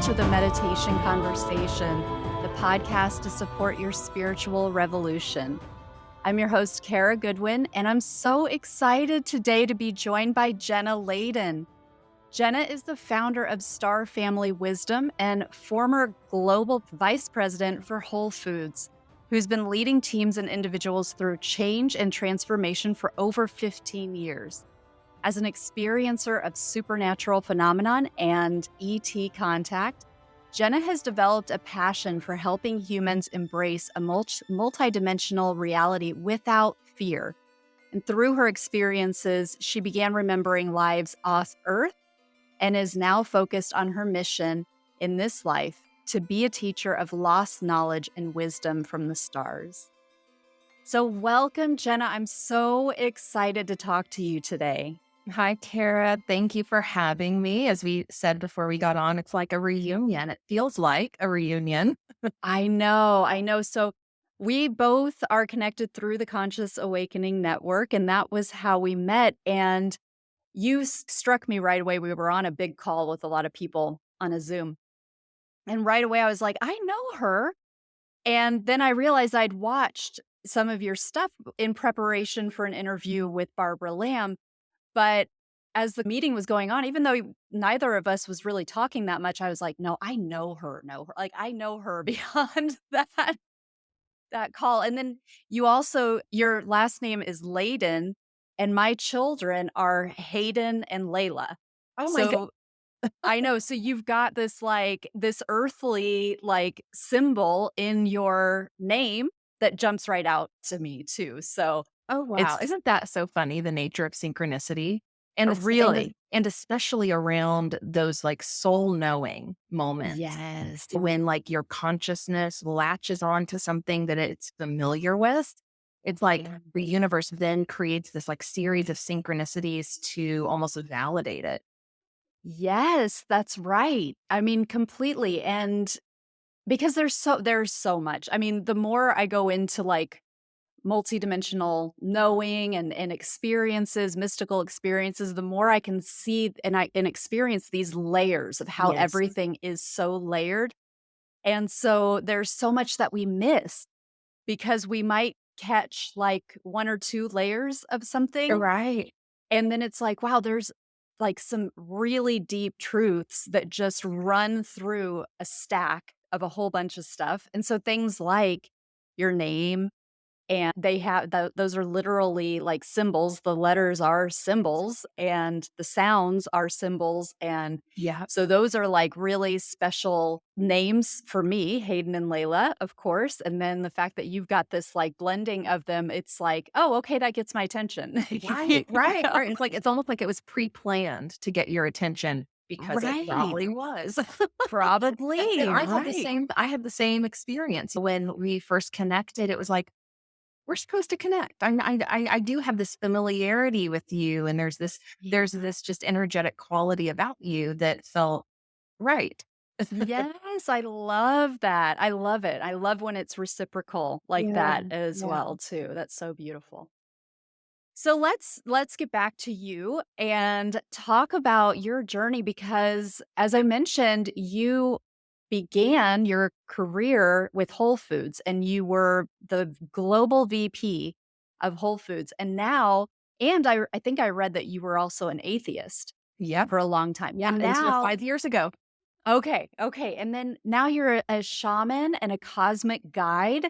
to the Meditation Conversation, the podcast to support your spiritual revolution. I'm your host, Kara Goodwin, and I'm so excited today to be joined by Jenna Layden. Jenna is the founder of Star Family Wisdom and former global vice president for Whole Foods, who's been leading teams and individuals through change and transformation for over 15 years. As an experiencer of supernatural phenomenon and ET contact, Jenna has developed a passion for helping humans embrace a multidimensional reality without fear. And through her experiences, she began remembering lives off Earth and is now focused on her mission in this life to be a teacher of lost knowledge and wisdom from the stars. So welcome, Jenna. I'm so excited to talk to you today. Hi, Kara. Thank you for having me. As we said before we got on, it's like a reunion. It feels like a reunion. I know. So we both are connected through the Conscious Awakening Network, and that was how we met. And you struck me right away. We were on a big call with a lot of people on a Zoom. And right away, I was like, I know her. And then I realized I'd watched some of your stuff in preparation for an interview with Barbara Lamb. But as the meeting was going on, even though neither of us was really talking that much, I was like, no, I know her. Like, I know her beyond that call. And then your last name is Layden, and my children are Hayden and Layla. Oh my God. So I know. So you've got this earthly symbol in your name that jumps right out to me too. So Oh, wow. it's Isn't that so funny? The nature of synchronicity. really, And especially around those like soul knowing moments yes. when like your consciousness latches onto something that it's familiar with. It's like the universe then creates this like series of synchronicities to almost validate it. Yes, that's right. I mean, completely. And because there's so much. I mean, the more I go into multidimensional knowing and experiences, mystical experiences, the more I can see and experience these layers of how Yes. everything is so layered. And so there's so much that we miss because we might catch like one or two layers of something. Right. And then it's like, wow, there's like some really deep truths that just run through a stack of a whole bunch of stuff. And so things like your name, and they have those are literally like symbols. The letters are symbols and the sounds are symbols. And Yeah. so those are like really special names for me, Hayden and Layla, of course. And then the fact that you've got this like blending of them, it's like, oh, okay, that gets my attention. You know? Right. It's like it's almost like it was pre-planned to get your attention because it Right. probably was. And Probably. Right. I had the same experience when we first connected. It was like, we're supposed to connect. I do have this familiarity with you, and there's this just energetic quality about you that felt right. Yes, I love that. I love it. I love when it's reciprocal like Yeah, that as yeah. well too. That's so beautiful. So let's get back to you and talk about your journey because as I mentioned, you began your career with Whole Foods and you were the global VP of Whole Foods. And now and I think I read that you were also an atheist Yep. for a long time. Yeah, And until now 5 years ago. okay. And then now you're a shaman and a cosmic guide.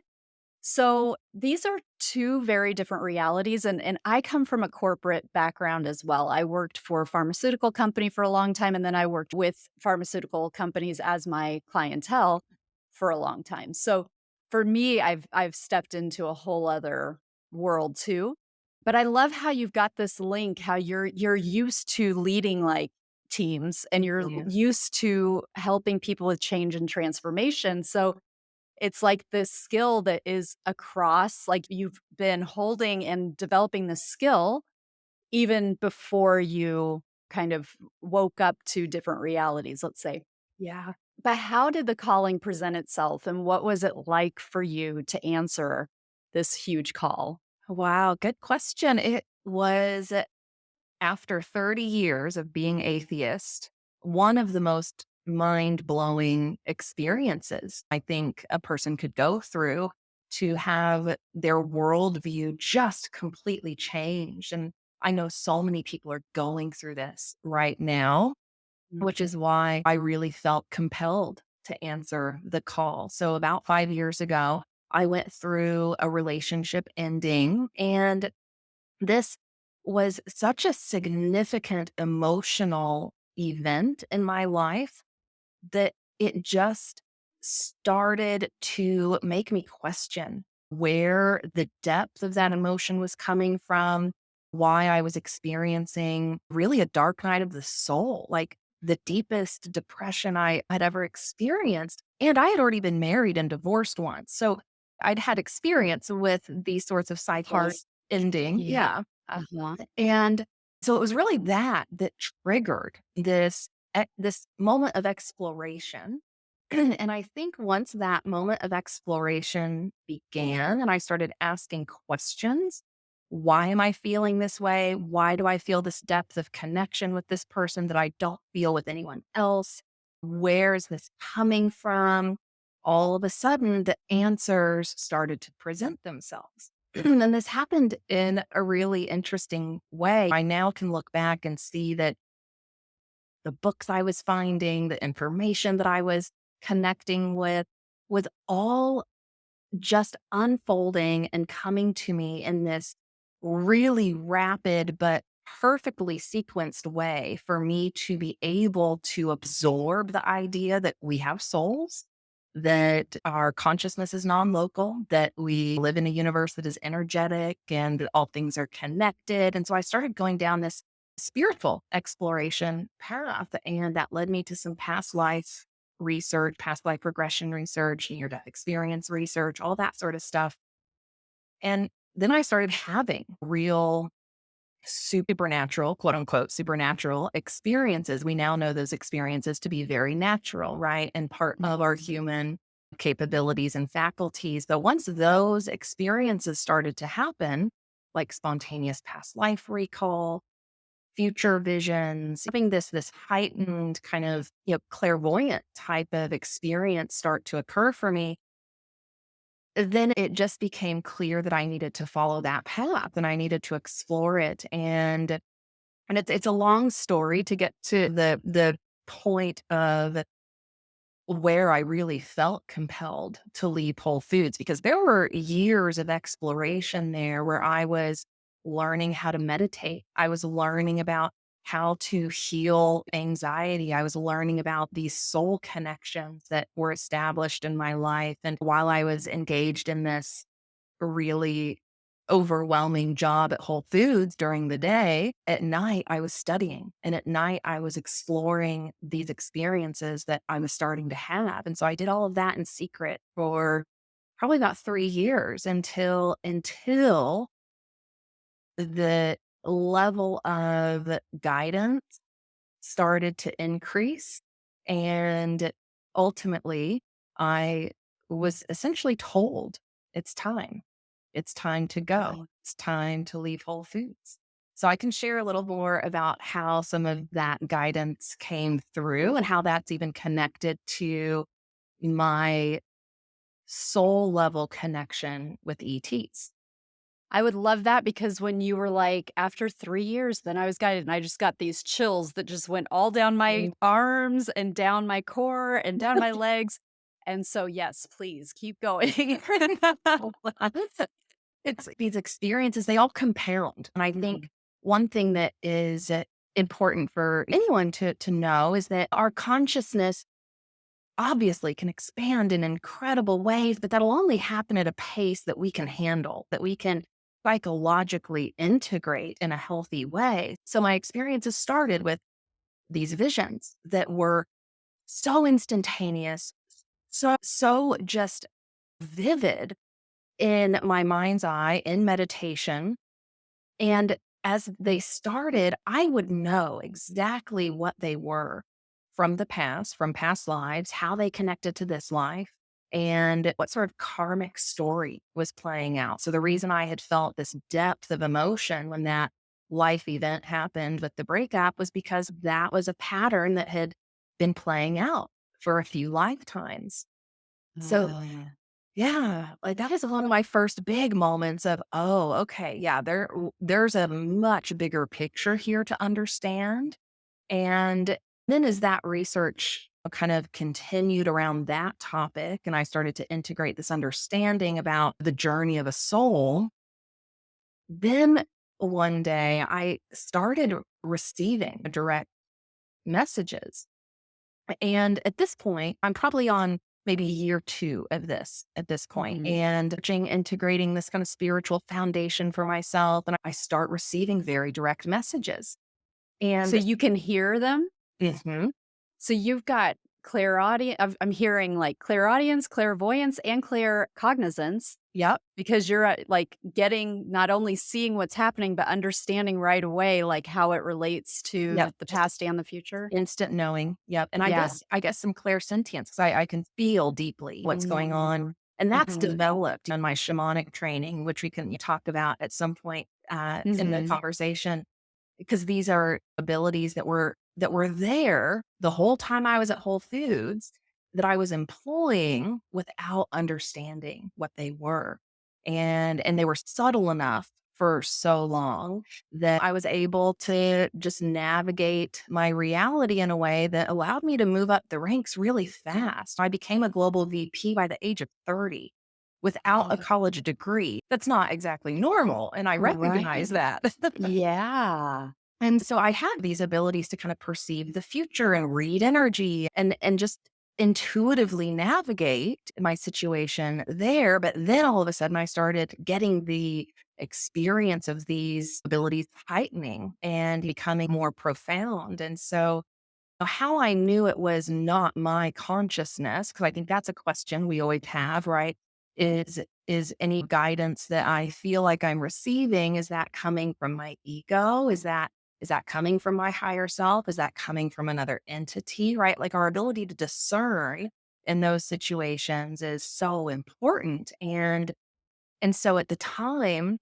So these are two very different realities. And I come from a corporate background as well. I worked for a pharmaceutical company for a long time, and then I worked with pharmaceutical companies as my clientele for a long time. So for me, I've stepped into a whole other world too. But I love how you've got this link, how you're used to leading like teams and you're Yeah. used to helping people with change and transformation. So it's like this skill that is across, like you've been holding and developing the skill even before you kind of woke up to different realities, let's say. Yeah. But how did the calling present itself and what was it like for you to answer this huge call? Wow, good question. It was after 30 years of being atheist, one of the most mind blowing experiences I think a person could go through to have their worldview just completely changed. And I know so many people are going through this right now, which is why I really felt compelled to answer the call. So, about 5 years ago, I went through a relationship ending, and this was such a significant emotional event in my life that it just started to make me question where the depth of that emotion was coming from, why I was experiencing really a dark night of the soul, like the deepest depression I had ever experienced. And I had already been married and divorced once. So I'd had experience with these sorts of Hard. cycles ending. Yeah. Yeah. Uh-huh. And so it was really that triggered this moment of exploration. And I think once that moment of exploration began and I started asking questions, why am I feeling this way? Why do I feel this depth of connection with this person that I don't feel with anyone else? Where is this coming from? All of a sudden, the answers started to present themselves. And this happened in a really interesting way. I now can look back and see that the books I was finding, the information that I was connecting with, was all just unfolding and coming to me in this really rapid but perfectly sequenced way for me to be able to absorb the idea that we have souls, that our consciousness is non-local, that we live in a universe that is energetic and that all things are connected. And so I started going down this spiritual exploration path, and that led me to some past life research, past life regression research, near death experience research, all that sort of stuff. And then I started having real supernatural, quote unquote, supernatural experiences. We now know those experiences to be very natural, right? And part of our human capabilities and faculties. But once those experiences started to happen, like spontaneous past life recall, future visions, having this heightened kind of, clairvoyant type of experience start to occur for me, then it just became clear that I needed to follow that path and I needed to explore it. And it's a long story to get to the point of where I really felt compelled to leave Whole Foods, because there were years of exploration there where I was learning how to meditate. I was learning about how to heal anxiety. I was learning about these soul connections that were established in my life. And while I was engaged in this really overwhelming job at Whole Foods during the day, at night I was studying. And at night I was exploring these experiences that I was starting to have. And so I did all of that in secret for probably about 3 years until the level of guidance started to increase. And ultimately, I was essentially told, it's time. It's time to go. It's time to leave Whole Foods. So I can share a little more about how some of that guidance came through and how that's even connected to my soul level connection with ETs. I would love that because when you were like, after 3 years, then I was guided, and I just got these chills that just went all down my arms and down my core and down my legs. And so, yes, please keep going. It's these experiences, they all compound. And I think one thing that is important for anyone to know is that our consciousness obviously can expand in incredible ways, but that'll only happen at a pace that we can handle, that we can psychologically integrate in a healthy way. So my experiences started with these visions that were so instantaneous, so just vivid in my mind's eye in meditation. And as they started, I would know exactly what they were from the past, from past lives, how they connected to this life, and what sort of karmic story was playing out. So the reason I had felt this depth of emotion when that life event happened with the breakup was because that was a pattern that had been playing out for a few lifetimes. So Uh, yeah, like that is one of my first big moments of, oh, okay, yeah, there's a much bigger picture here to understand. And then as that research kind of continued around that topic, and I started to integrate this understanding about the journey of a soul, then one day I started receiving direct messages. And at this point, I'm probably on maybe year 2 of this at this point, mhm. and integrating this kind of spiritual foundation for myself. And I start receiving very direct messages. So And you can hear them? mhm, So you've got clairaudient I'm hearing, like, clairaudience, clairvoyance, and claircognizance yep, because you're, like, getting not only seeing what's happening, but understanding right away, like, how it relates yep, to the just past and the future? instant knowing. Yep. And Yeah. I guess some clairsentience because I can feel deeply what's going on. And that's Mhm. developed in my shamanic training, which we can talk about at some point in the Mhm. conversation, because these are abilities that were there the whole time I was at Whole Foods that I was employing without understanding what they were. And they were subtle enough for so long that I was able to just navigate my reality in a way that allowed me to move up the ranks really fast. I became a global VP by the age of 30 without a Oh, college degree. That's not exactly normal, and I recognize right. that. Yeah. And so I had these abilities to kind of perceive the future and read energy and just intuitively navigate my situation there. But then all of a sudden I started getting the experience of these abilities heightening and becoming more profound. And so how I knew it was not my consciousness, because I think that's a question we always have, right? Is any guidance that I feel like I'm receiving, is that coming from my ego? Is that coming from my higher self? Is that coming from another entity? Right? Like our ability to discern in those situations is so important. And so at the time,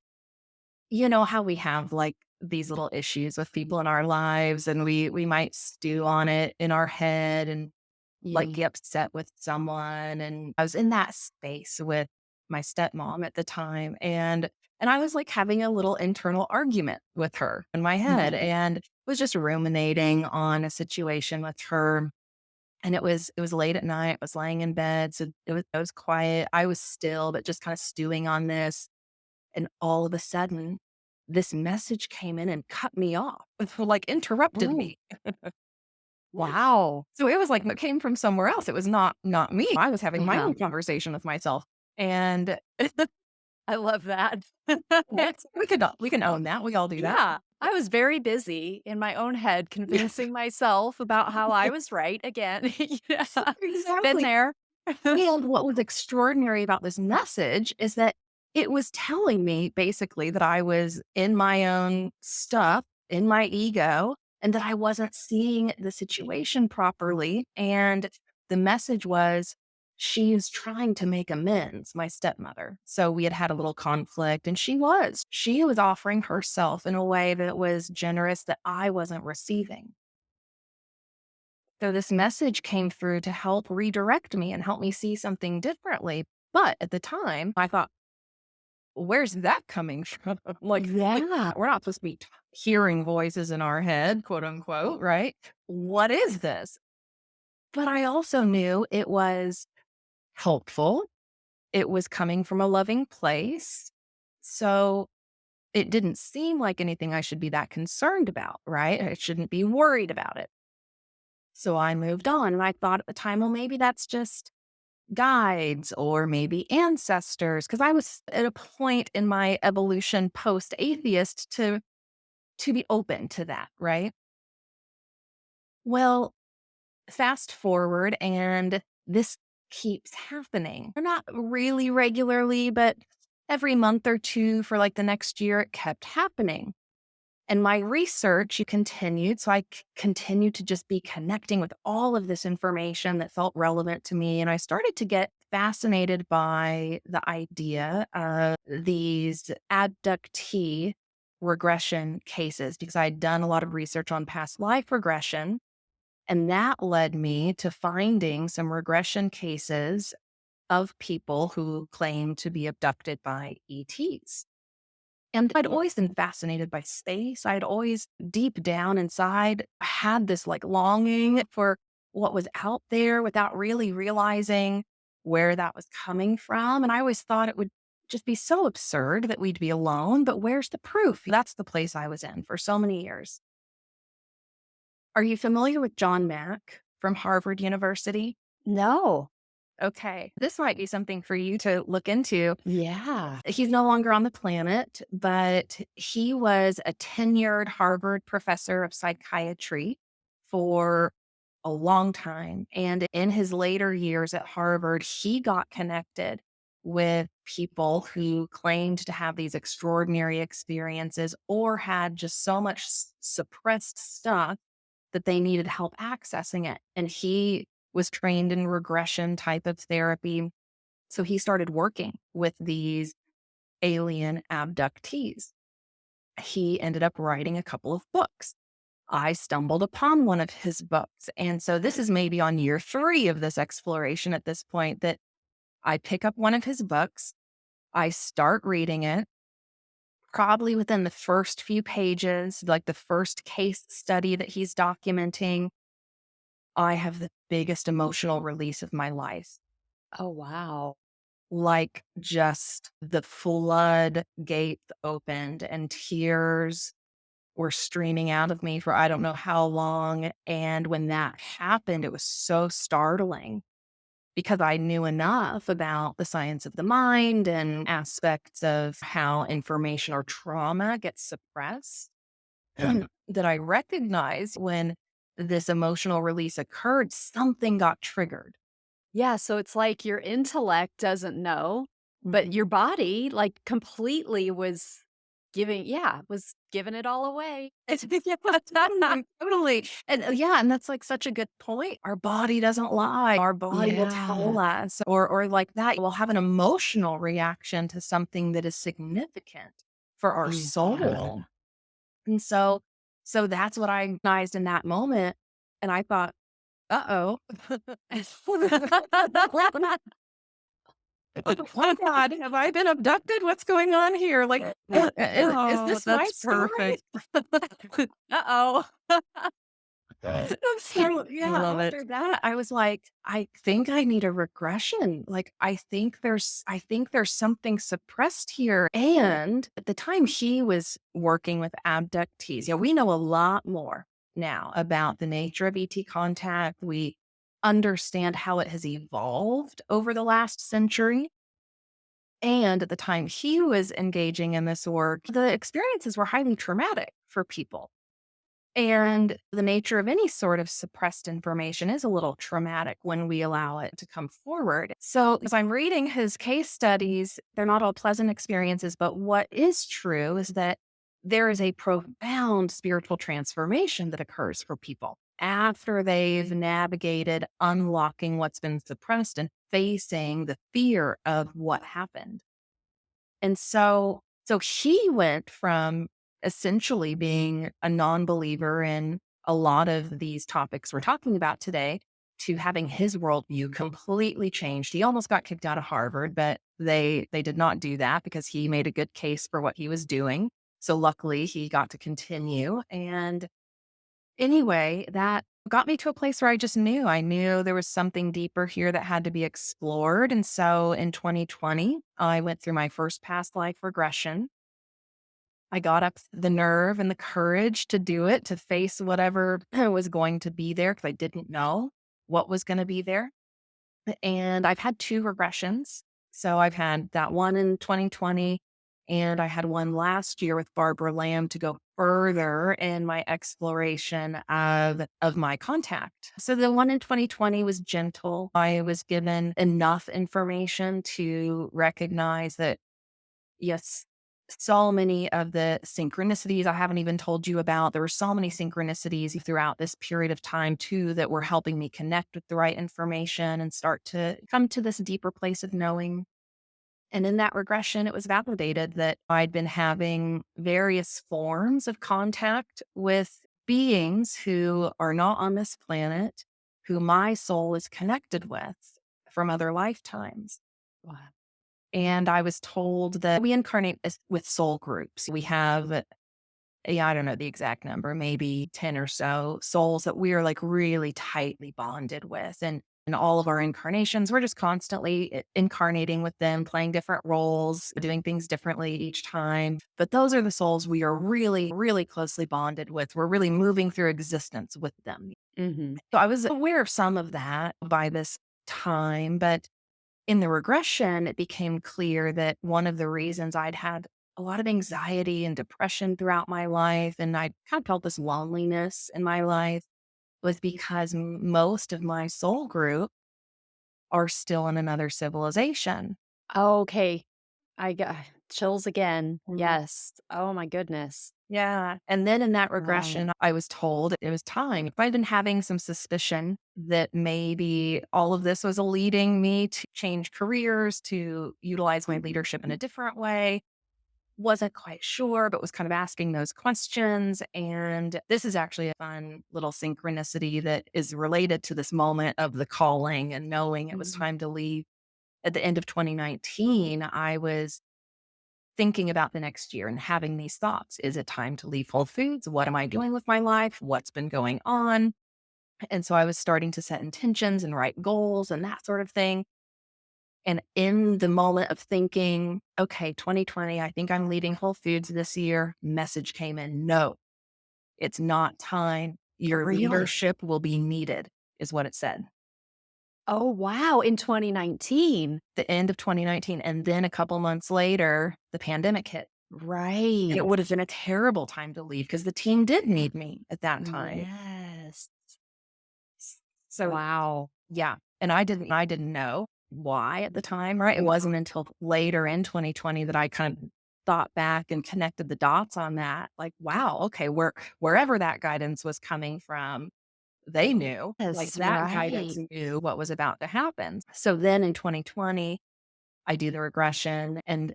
you know how we have like these little issues with people in our lives and we might stew on it in our head and like Yeah. get upset with someone. And I was in that space with my stepmom at the time, and I was like having a little internal argument with her in my head Mhm. and was just ruminating on a situation with her. And it was late at night. I was laying in bed, so it was quiet. I was still, but just kind of stewing on this. And all of a sudden, this message came in and cut me off, like interrupted Oh, me. wow. So it was like it came from somewhere else. It was not me. I was having my Uh-huh. own conversation with myself. And I love that. we can own that. We all do that. Yeah. I was very busy in my own head convincing myself about how I was right again. Yeah. Been Exactly. there. And what was extraordinary about this message is that it was telling me basically that I was in my own stuff, in my ego, and that I wasn't seeing the situation properly. And the message was, she is trying to make amends, my stepmother. So we had had a little conflict, and she was offering herself in a way that was generous that I wasn't receiving. So this message came through to help redirect me and help me see something differently. But at the time, I thought, where's that coming from? Like Yeah. we're not supposed to be hearing voices in our head, quote unquote, right? What is this? But I also knew it was helpful. It was coming from a loving place. So it didn't seem like anything I should be that concerned about, right? I shouldn't be worried about it. So I moved on and I thought at the time, well, maybe that's just guides or maybe ancestors. Cause I was at a point in my evolution post atheist to be open to that, right? Well, fast forward and this keeps happening. Not really regularly, but every month or two for like the next year, it kept happening. And my research continued. So continued to just be connecting with all of this information that felt relevant to me. And I started to get fascinated by the idea of these abductee regression cases because I'd done a lot of research on past life regression. And that led me to finding some regression cases of people who claim to be abducted by ETs. And I'd always been fascinated by space. I'd always deep down inside had this like longing for what was out there without really realizing where that was coming from. And I always thought it would just be so absurd that we'd be alone, but where's the proof? That's the place I was in for so many years. Are you familiar with John Mack from Harvard University? No. Okay, this might be something for you to look into. Yeah. He's no longer on the planet, but he was a tenured Harvard professor of psychiatry for a long time. And in his later years at Harvard, he got connected with people who claimed to have these extraordinary experiences or had just so much suppressed stuff that they needed help accessing it. And he was trained in regression type of therapy. So he started working with these alien abductees. He ended up writing a couple of books. I stumbled upon one of his books. And so this is maybe on year 3 of this exploration at this point that I pick up one of his books. I start reading it. Probably within the first few pages, like the first case study that he's documenting, I have the biggest emotional release of my life. Oh, wow. Like just the floodgates opened and tears were streaming out of me for I don't know how long. And when that happened, it was so startling because I knew enough about the science of the mind and aspects of how information or trauma gets suppressed that I recognized when this emotional release occurred, something got triggered. Yeah, so it's like your intellect doesn't know, but your body, like, completely was was giving it all away. It's yeah, totally. And yeah, and that's like such a good point. Our body doesn't lie. Our body will tell Yeah. us, or like that, we'll have an emotional reaction to something that is significant for our Yeah. soul. And so that's what I recognized in that moment. And I thought, uh-oh. Oh my God, have I been abducted? What's going on here? Like, is Oh, this my that's story? perfect. Uh-oh. So, I yeah, love it. after that, I was like, I think I need a regression. Like, I think there's something suppressed here. And at the time he was working with abductees, yeah, we know a lot more now about the nature of ET contact. We understand how it has evolved over the last century. And at the time he was engaging in this work, the experiences were highly traumatic for people. And the nature of any sort of suppressed information is a little traumatic when we allow it to come forward. So, as I'm reading his case studies, they're not all pleasant experiences, but what is true is that there is a profound spiritual transformation that occurs for people after they've navigated unlocking what's been suppressed and facing the fear of what happened. And so he went from essentially being a non-believer in a lot of these topics we're talking about today to having his worldview completely changed. He almost got kicked out of Harvard, but they did not do that because he made a good case for what he was doing. So luckily he got to continue. And anyway, that got me to a place where I knew there was something deeper here that had to be explored. And so in 2020, I went through my first past life regression. I got up the nerve and the courage to do it, to face whatever was going to be there because I didn't know what was going to be there. And I've had 2 regressions. So I've had that one in 2020, and I had one last year with Barbara Lamb to go further in my exploration of my contact. So the one in 2020 was gentle. I was given enough information to recognize that, yes, so many of the synchronicities I haven't even told you about. There were so many synchronicities throughout this period of time, too, that were helping me connect with the right information and start to come to this deeper place of knowing. And in that regression, it was validated that I'd been having various forms of contact with beings who are not on this planet, who my soul is connected with from other lifetimes. Wow. And I was told that we incarnate with soul groups. We have, yeah, I don't know the exact number, maybe 10 or so souls that we are like really tightly bonded with. And in all of our incarnations, we're just constantly incarnating with them, playing different roles, doing things differently each time. But those are the souls we are really, really closely bonded with. We're really moving through existence with them. Hmm. So I was aware of some of that by this time, but in the regression, it became clear that one of the reasons I'd had a lot of anxiety and depression throughout my life, and I kind of felt this loneliness in my life, was because most of my soul group are still in another civilization. Okay. I got chills again. Mhm. Yes. Oh my goodness. Yeah. And then in that Wow. regression, I was told it was time. I'd been having some suspicion that maybe all of this was leading me to change careers, to utilize my leadership in a different way. Wasn't quite sure, but was kind of asking those questions. And this is actually a fun little synchronicity that is related to this moment of the calling and knowing it was Mhm. time to leave. At the end of 2019, I was thinking about the next year and having these thoughts. Is it time to leave Whole Foods? What am I doing with my life? What's been going on? And so I was starting to set intentions and write goals and that sort of thing. And in the moment of thinking, okay, 2020, I think I'm leaving Whole Foods this year, message came in. No, it's not time. Your Really? leadership will be needed, is what it said. Oh, wow. In 2019. The end of 2019. And then a couple months later, the pandemic hit. And Right. it would have been a terrible time to leave because the team did need me at that time. Yes. So Wow. yeah. And I didn't know why at the time, right? It wasn't until later in 2020 that I kind of thought back and connected the dots on that. Like, wow, okay, wherever that guidance was coming from, they knew. Like Yes, that guidance right. knew what was about to happen. So then in 2020, I do the regression and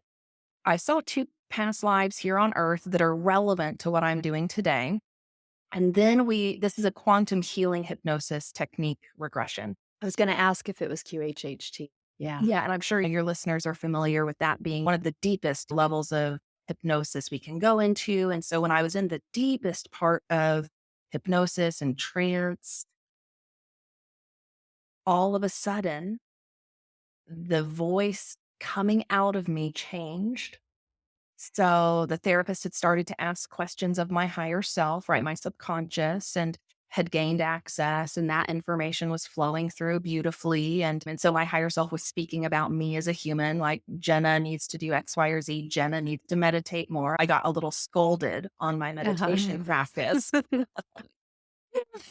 I saw two past lives here on earth that are relevant to what I'm doing today. And then this is a quantum healing hypnosis technique regression. I was gonna ask if it was QHHT. Yeah. Yeah. And I'm sure your listeners are familiar with that being one of the deepest levels of hypnosis we can go into. And so when I was in the deepest part of hypnosis and trance, all of a sudden, the voice coming out of me changed. So the therapist had started to ask questions of my higher self, right? My subconscious, and had gained access, and that information was flowing through beautifully. And so my higher self was speaking about me as a human, like Jenna needs to do X, Y, or Z. Jenna needs to meditate more. I got a little scolded on my meditation Uh-huh. practice.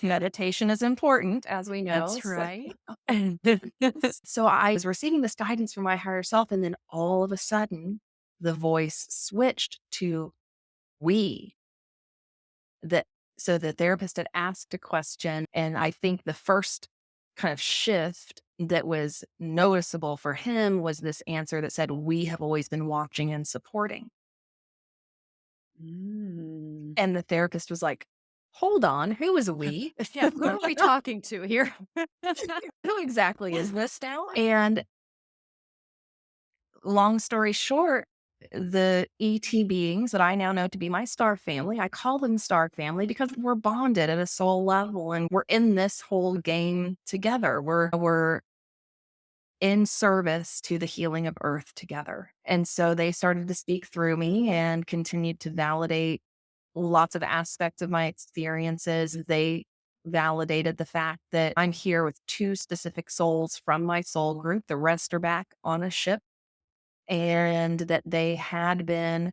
Meditation is important, as we know. That's right. So I was receiving this guidance from my higher self, and then all of a sudden, the voice switched to we. That so the therapist had asked a question, and I think the first kind of shift that was noticeable for him was this answer that said, "We have always been watching and supporting." Mm. And the therapist was like, "Hold on, who is we? Yeah, who are we talking to here? Who exactly is this now?" And long story short, the ET beings that I now know to be my star family, I call them star family because we're bonded at a soul level and we're in this whole game together. We're in service to the healing of Earth together. And so they started to speak through me and continued to validate lots of aspects of my experiences. They validated the fact that I'm here with two specific souls from my soul group. The rest are back on a ship, and that they had been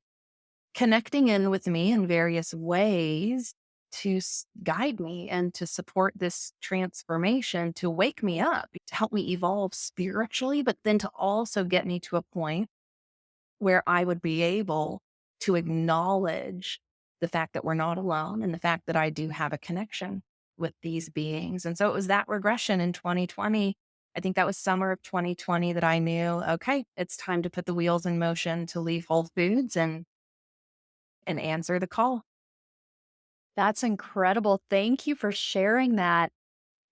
connecting in with me in various ways to guide me and to support this transformation, to wake me up, to help me evolve spiritually, but then to also get me to a point where I would be able to acknowledge the fact that we're not alone and the fact that I do have a connection with these beings. And so it was that regression in 2020. I think that was summer of 2020 that I knew, okay, it's time to put the wheels in motion to leave Whole Foods and answer the call. That's incredible. Thank you for sharing that.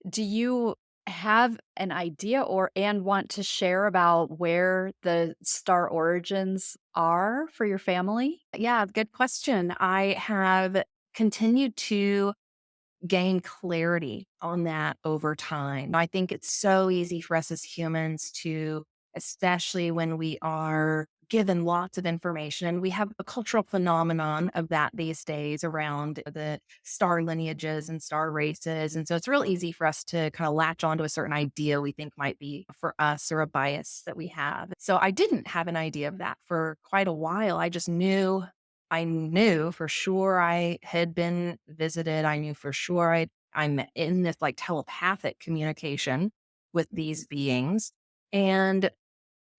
Do you have an idea or and want to share about where the star origins are for your family? Yeah, good question. I have continued to gain clarity on that over time. I think it's so easy for us as humans to, especially when we are given lots of information, and we have a cultural phenomenon of that these days around the star lineages and star races. And so it's real easy for us to kind of latch onto a certain idea we think might be for us or a bias that we have. So I didn't have an idea of that for quite a while. I knew for sure I had been visited. I knew for sure I'm in this like telepathic communication with these beings. And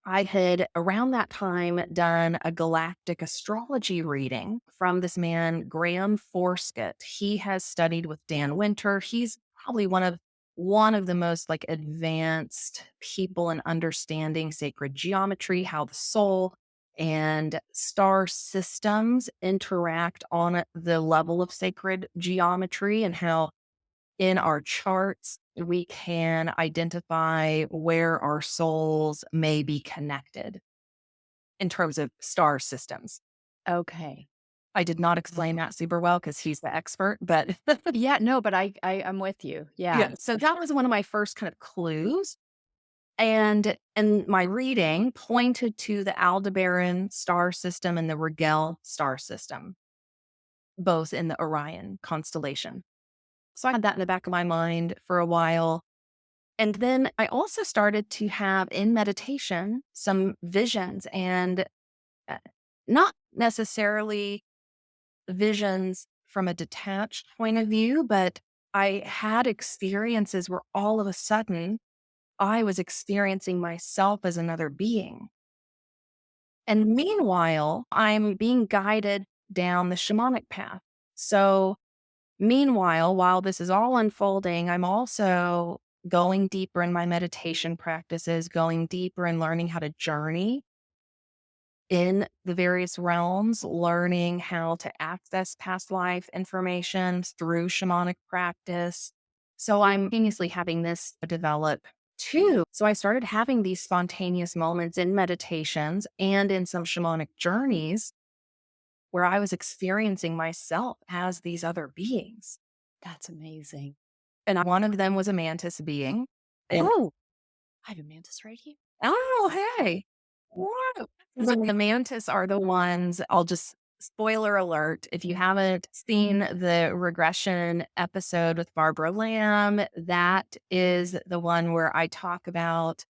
I had around that time done a galactic astrology reading from this man, Graham Forskett. He has studied with Dan Winter. He's probably one of the most like advanced people in understanding sacred geometry, how the soul and star systems interact on the level of sacred geometry, and how in our charts, we can identify where our souls may be connected in terms of star systems. Okay. I did not explain that super well because he's the expert, but Yeah, no, but I'm with you. yeah. Yeah. So that was one of my first kind of clues. And my reading pointed to the Aldebaran star system and the Rigel star system, both in the Orion constellation. So I had that in the back of my mind for a while. And then I also started to have in meditation some visions, and uh, not necessarily visions from a detached point of view, but I had experiences where all of a sudden I was experiencing myself as another being. And meanwhile, I'm being guided down the shamanic path. So meanwhile, while this is all unfolding, I'm also going deeper in my meditation practices, going deeper and learning how to journey in the various realms, learning how to access past life information through shamanic practice. So I'm continuously having this develop too. So I started having these spontaneous moments in meditations and in some shamanic journeys where I was experiencing myself as these other beings. That's amazing. And one of them was a mantis being. And Oh, I have a mantis right here. oh, hey. Wow. The mantis are the ones, I'll just spoiler alert. If you haven't seen the regression episode with Barbara Lamb, that is the one where I talk about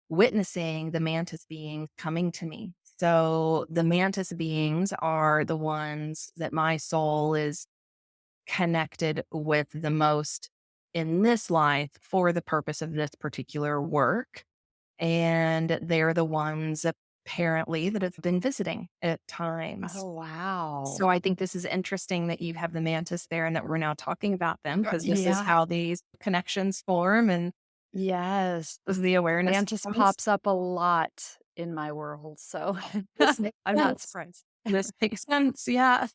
witnessing the mantis beings coming to me. So the mantis beings are the ones that my soul is connected with the most in this life for the purpose of this particular work. And they're the ones apparently that have been visiting at times. Oh, wow. So I think this is interesting that you have the mantis there and that we're now talking about them, because this is Yeah. how these connections form and Yes. the awareness Mantis comes. pops up a lot in my world, so This makes I'm not sense. surprised. This makes sense. Yeah.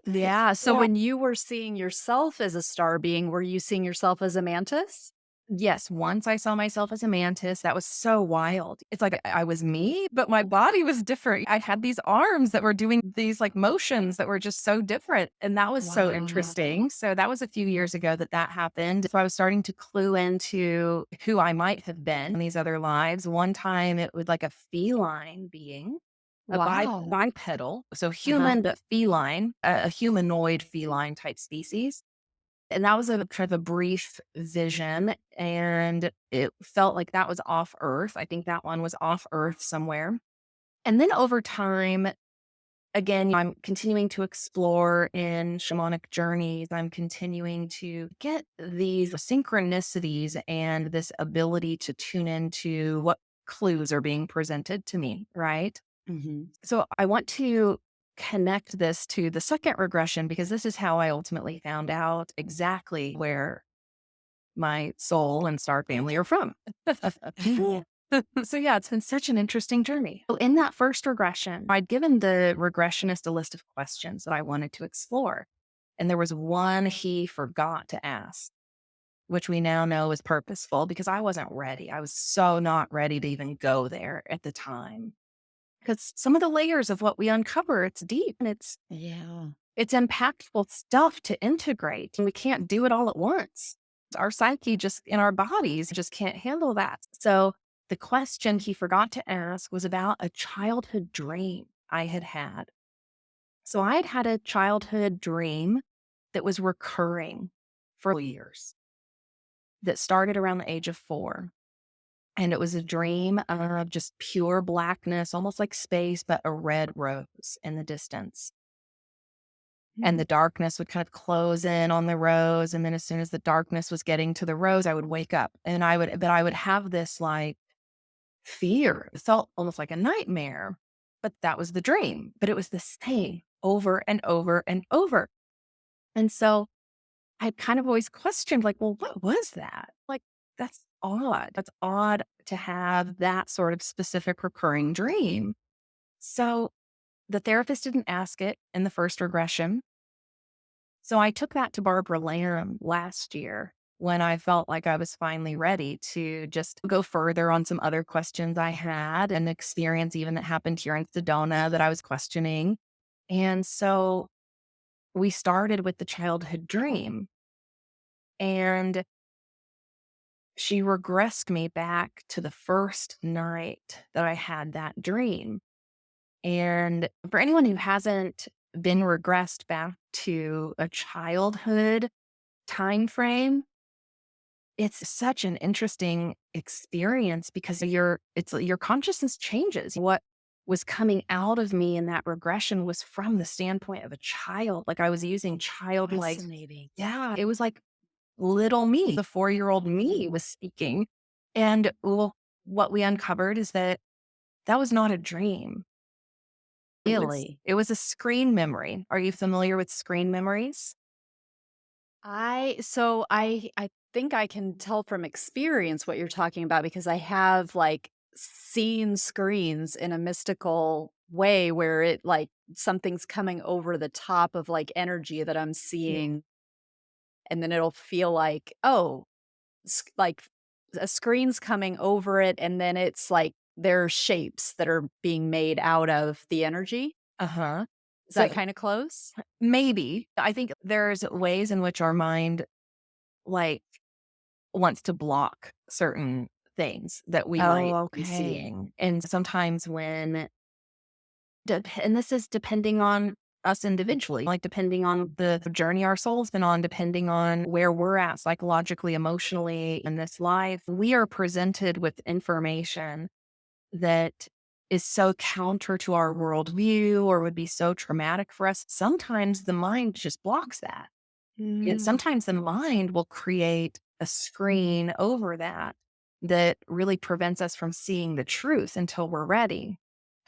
Yeah, so Yeah. when you were seeing yourself as a star being, were you seeing yourself as a mantis? Yes, once I saw myself as a mantis, that was so wild. It's like I was me, but my body was different. I had these arms that were doing these like motions that were just so different. And that was so Wow. interesting. So that was a few years ago that happened. So I was starting to clue into who I might have been in these other lives. One time it was like a feline being, a Wow. bipedal, so Uh-huh. human, but feline, a humanoid feline type species. And that was a kind of a brief vision, and it felt like that was off Earth. I think that one was off Earth somewhere. And then over time, again, I'm continuing to explore in shamanic journeys. I'm continuing to get these synchronicities and this ability to tune into what clues are being presented to me, right? Mhm. So I want to connect this to the second regression, because this is how I ultimately found out exactly where my soul and star family are from. So yeah, it's been such an interesting journey. So in that first regression, I'd given the regressionist a list of questions that I wanted to explore. And there was one he forgot to ask, which we now know is purposeful because I wasn't ready. I was so not ready to even go there at the time. Because some of the layers of what we uncover, it's deep and Yeah. it's impactful stuff to integrate, and we can't do it all at once. Our psyche just in our bodies just can't handle that. So the question he forgot to ask was about a childhood dream I had had. So I had had a childhood dream that was recurring for years, that started around the age of 4. And it was a dream of just pure blackness, almost like space, but a red rose in the distance. And the darkness would kind of close in on the rose. And then as soon as the darkness was getting to the rose, I would wake up and I would have this like fear. It felt almost like a nightmare, but that was the dream. But it was the same over and over and over. And so I kind of always questioned, like, well, what was that? Like, that's odd. That's odd to have that sort of specific recurring dream. So the therapist didn't ask it in the first regression. So I took that to Barbara Lamb last year when I felt like I was finally ready to just go further on some other questions I had, an experience even that happened here in Sedona that I was questioning. And so we started with the childhood dream, and she regressed me back to the first night that I had that dream. And for anyone who hasn't been regressed back to a childhood time frame, it's such an interesting experience because your consciousness changes. What was coming out of me in that regression was from the standpoint of a child. Like I was using childlike. Fascinating. Yeah, it was like little me, the 4-year-old me was speaking. And well, what we uncovered is that that was not a dream. Really? It was a screen memory. Are you familiar with screen memories? I think I can tell from experience what you're talking about because I have like seen screens in a mystical way where it like something's coming over the top of like energy that I'm Yeah. seeing and then it'll feel like, oh, like a screen's coming over it and then it's like there are shapes that are being made out of the energy. Uh-huh. Is So that kind of close? maybe I think there's ways in which our mind like wants to block certain things that we Oh, might be okay. seeing. And sometimes and this is depending on us individually, like depending on the journey our soul's been on, depending on where we're at psychologically, emotionally in this life, we are presented with information that is so counter to our worldview or would be so traumatic for us. Sometimes the mind just blocks that. Mm, Sometimes the mind will create a screen over that really prevents us from seeing the truth until we're ready.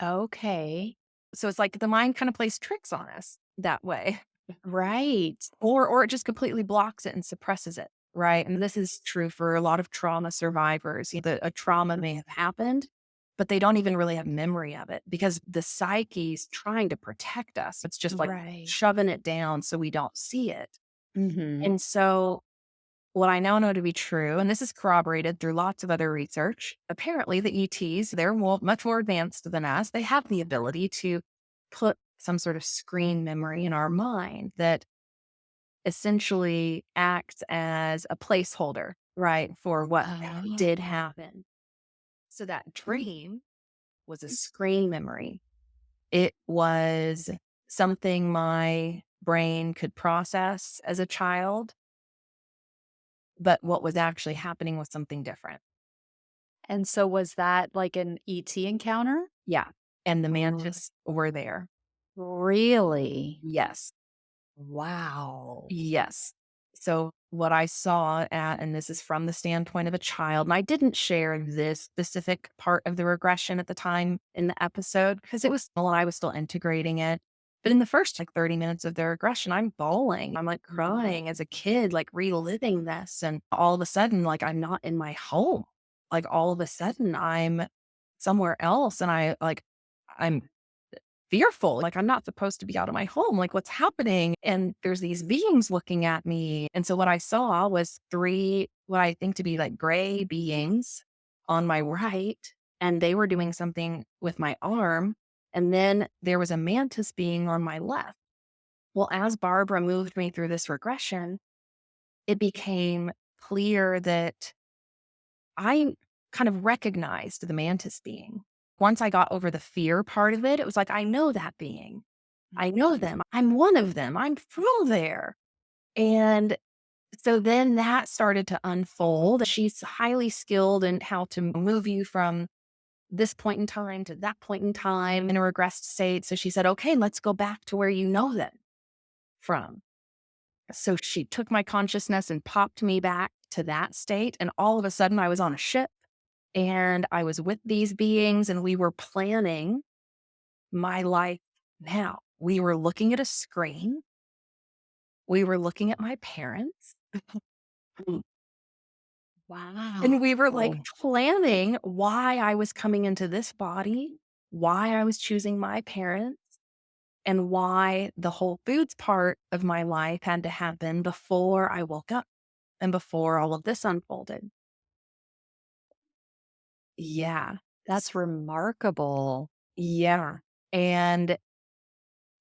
okay. So it's like the mind kind of plays tricks on us that way, Right. or it just completely blocks it and suppresses it, right? And this is true for a lot of trauma survivors. A trauma may have happened, but they don't even really have memory of it because the psyche's trying to protect us. It's just like Right. shoving it down so we don't see it. Mhm. And so what I now know to be true, and this is corroborated through lots of other research, apparently the ETs, they're much more advanced than us. They have the ability to put some sort of screen memory in our mind that essentially acts as a placeholder, right, for what did Oh. happen. So that dream was a screen memory. It was something my brain could process as a child, but what was actually happening was something different. And so was that like an ET encounter? Yeah, and the R mantis were there. Really? Yes, Wow. yes. So what I saw at and this is from the standpoint of a child, and I didn't share this specific part of the regression at the time in the episode because it was still I was still integrating it. But in the first like 30 minutes of the regression, I'm bawling. I'm like crying as a kid, like reliving this. And all of a sudden, like I'm not in my home. Like all of a sudden I'm somewhere else and I'm fearful. Like, I'm not supposed to be out of my home. Like, what's happening? And there's these beings looking at me. And so what I saw was three, what I think to be like gray beings on my right. And they were doing something with my arm. And then there was a mantis being on my left. Well, as Barbara moved me through this regression, it became clear that I kind of recognized the mantis being. Once I got over the fear part of it, it was like, I know that being. I know them. I'm one of them. I'm from there. And so then that started to unfold. She's highly skilled in how to move you from this point in time to that point in time in a regressed state. So she said, okay, let's go back to where you know them from. So she took my consciousness and popped me back to that state. And all of a sudden, I was on a ship and I was with these beings and we were planning my life now. We were looking at a screen. We were looking at my parents. Wow. And we were like planning why I was coming into this body, why I was choosing my parents, and why the Whole Foods part of my life had to happen before I woke up and before all of this unfolded. Yeah. That's remarkable. Yeah. And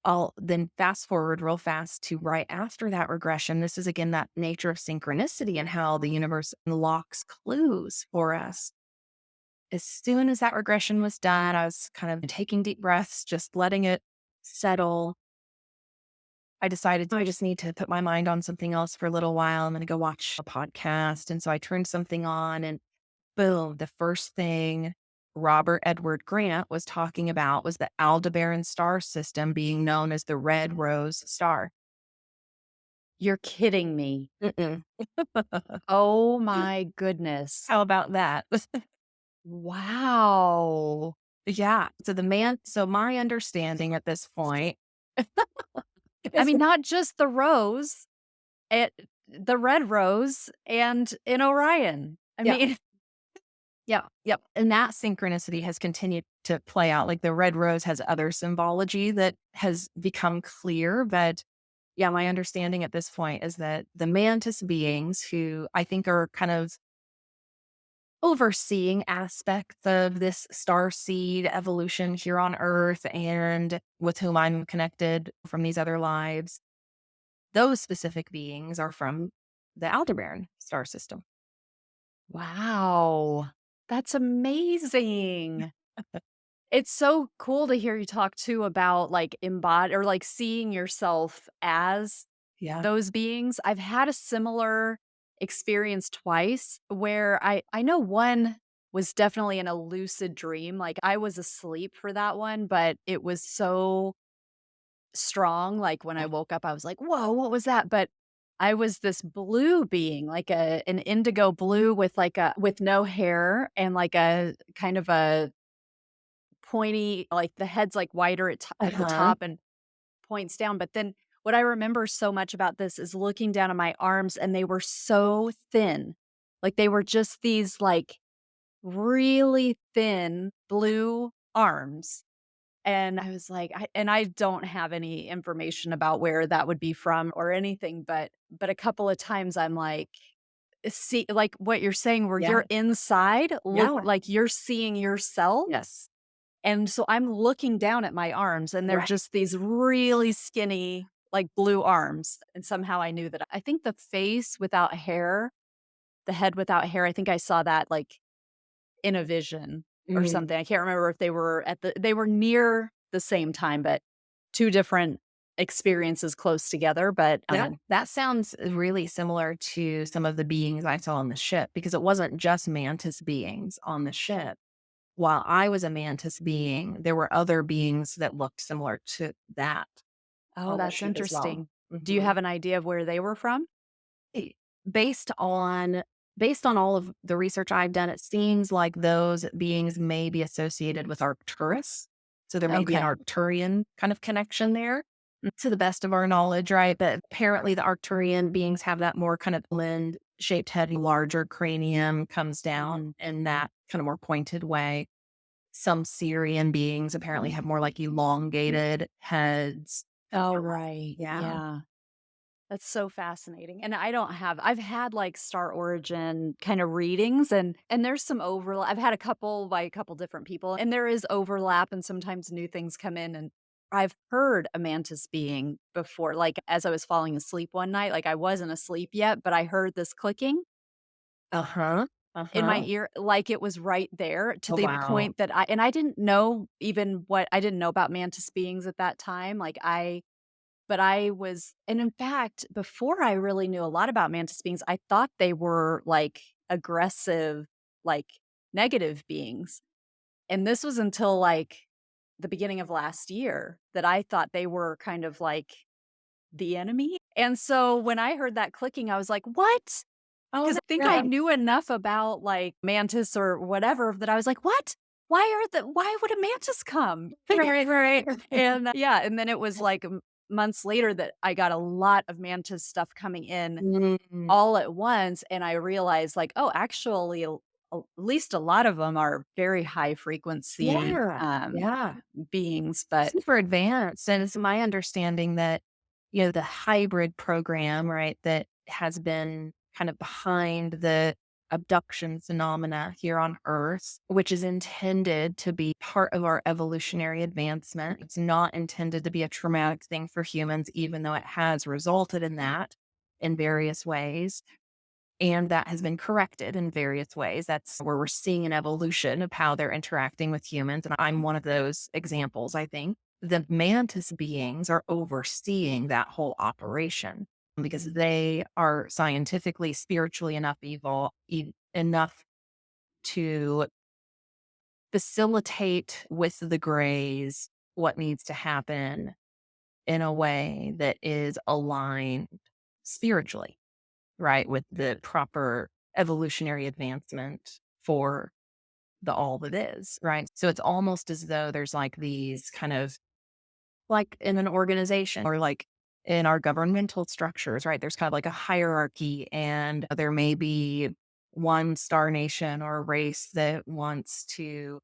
I'll then fast forward real fast to right after that regression. This is again that nature of synchronicity and how the universe unlocks clues for us. As soon as that regression was done, I was kind of taking deep breaths, just letting it settle. I decided I just need to put my mind on something else for a little while. I'm going to go watch a podcast. And so I turned something on and boom, the first thing Robert Edward Grant was talking about was the Aldebaran star system being known as the Red Rose Star. You're kidding me. Mm-mm. Oh my goodness. How about that? Wow. Yeah. So my understanding at this point I is, mean, not just the rose, it, the red rose and in Orion. I yeah, mean, yeah, yep. And that synchronicity has continued to play out. Like the red rose has other symbology that has become clear. But yeah, my understanding at this point is that the mantis beings, who I think are kind of overseeing aspects of this star seed evolution here on Earth and with whom I'm connected from these other lives, those specific beings are from the Aldebaran star system. wow. That's amazing. It's so cool to hear you talk too about like embody or like seeing yourself as Yeah. those beings. I've had a similar experience twice where I know one was definitely in a lucid dream. Like I was asleep for that one, but it was so strong. Like when I woke up, I was like, whoa, what was that? But I was this blue being, like an indigo blue with like a with no hair and like a kind of a pointy, like the head's like wider at the Uh-huh. top and points down. But then what I remember so much about this is looking down at my arms and they were so thin. Like they were just these like really thin blue arms. And I was like, and I don't have any information about where that would be from or anything, but a couple of times I'm like, see, like what you're saying, where Yeah. you're inside, look Yeah. like you're seeing yourself. Yes. And so I'm looking down at my arms and they're Right. just these really skinny, like blue arms. And somehow I knew that I think the face without hair, the head without hair, I think I saw that like in a vision or Mm. something. I can't remember if they were they were near the same time, but two different experiences close together. But That sounds really similar to some of the beings I saw on the ship because it wasn't just mantis beings on the ship. While I was a mantis being, there were other beings that looked similar to that oh, on the that's ship as well. interesting. Do you Mhm. have an idea of where they were from? Eh, Based on based on all of the research I've done, it seems like those beings may be associated with Arcturus. So there may be an Okay. Arcturian kind of connection there, to the best of our knowledge, right? But apparently the Arcturian beings have that more kind of blend shaped head, larger cranium comes down in that kind of more pointed way. some Syrian beings apparently have more like elongated heads. Oh, right. Yeah. Yeah. That's so fascinating. And I've had like star origin kind of readings and there's some overlap. I've had a couple by a couple different people and there is overlap and sometimes new things come in and I've heard a mantis being before, like as I was falling asleep one night, like I wasn't asleep yet, but I heard this clicking Uh-huh. in my Uh-huh. ear, like it was right there to Oh, the wow. point that I didn't know even what I didn't know about mantis beings at that time. But I was and in fact, before I really knew a lot about mantis beings, I thought they were, like, aggressive, like, negative beings, and this was until, like, the beginning of last year that I thought they were kind of like the enemy, and so when I heard that clicking, I was like, "What?" Oh, 'Cause I think I yeah. knew enough about, like, mantis or whatever that I was like, "What? Why would a mantis come?" Right, right. And, yeah, and then it was, like, months later that I got a lot of mantis stuff coming in Mm. all at once, and I realized, like, oh, actually, at least a lot of them are very high frequency, Yeah. Yeah. beings, but Super advanced. And it's my understanding that, the hybrid program, right, that has been kind of behind the abduction phenomena here on Earth, which is intended to be part of our evolutionary advancement. It's not intended to be a traumatic thing for humans, even though it has resulted in that in various ways. And that has been corrected in various ways. That's where we're seeing an evolution of how they're interacting with humans. And I'm one of those examples, I think. The mantis beings are overseeing that whole operation because they are scientifically, spiritually enough to facilitate with the grays what needs to happen in a way that is aligned spiritually, right, with the proper evolutionary advancement for the all that is, right? So it's almost as though there's like these kind of like in an organization or like in our governmental structures, right? There's kind of like a hierarchy, and there may be one star nation or race that wants to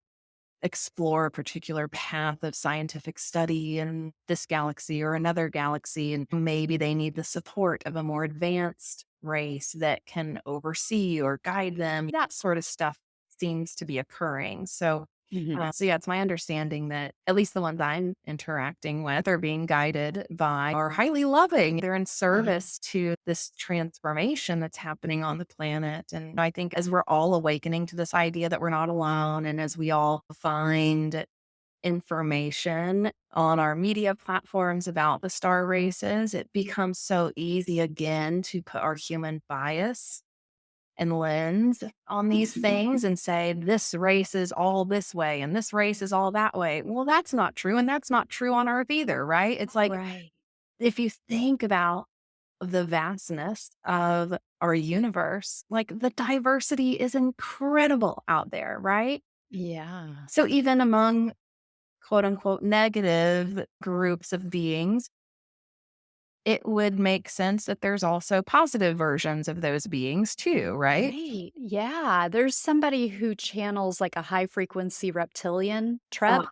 explore a particular path of scientific study in this galaxy or another galaxy. And maybe they need the support of a more advanced race that can oversee or guide them. That sort of stuff seems to be occurring. So, Mhm. so yeah, it's my understanding that at least the ones I'm interacting with are being guided by are highly loving. They're in service to this transformation that's happening on the planet. And I think as we're all awakening to this idea that we're not alone, and as we all find information on our media platforms about the star races, it becomes so easy again to put our human bias and lens on these things and say, this race is all this way and this race is all that way. Well, that's not true. And that's not true on Earth either, right? It's like, Right. if you think about the vastness of our universe, like the diversity is incredible out there, right? Yeah. So even among quote unquote negative groups of beings, it would make sense that there's also positive versions of those beings too, right? Right. Yeah. There's somebody who channels like a high frequency reptilian Oh, trep.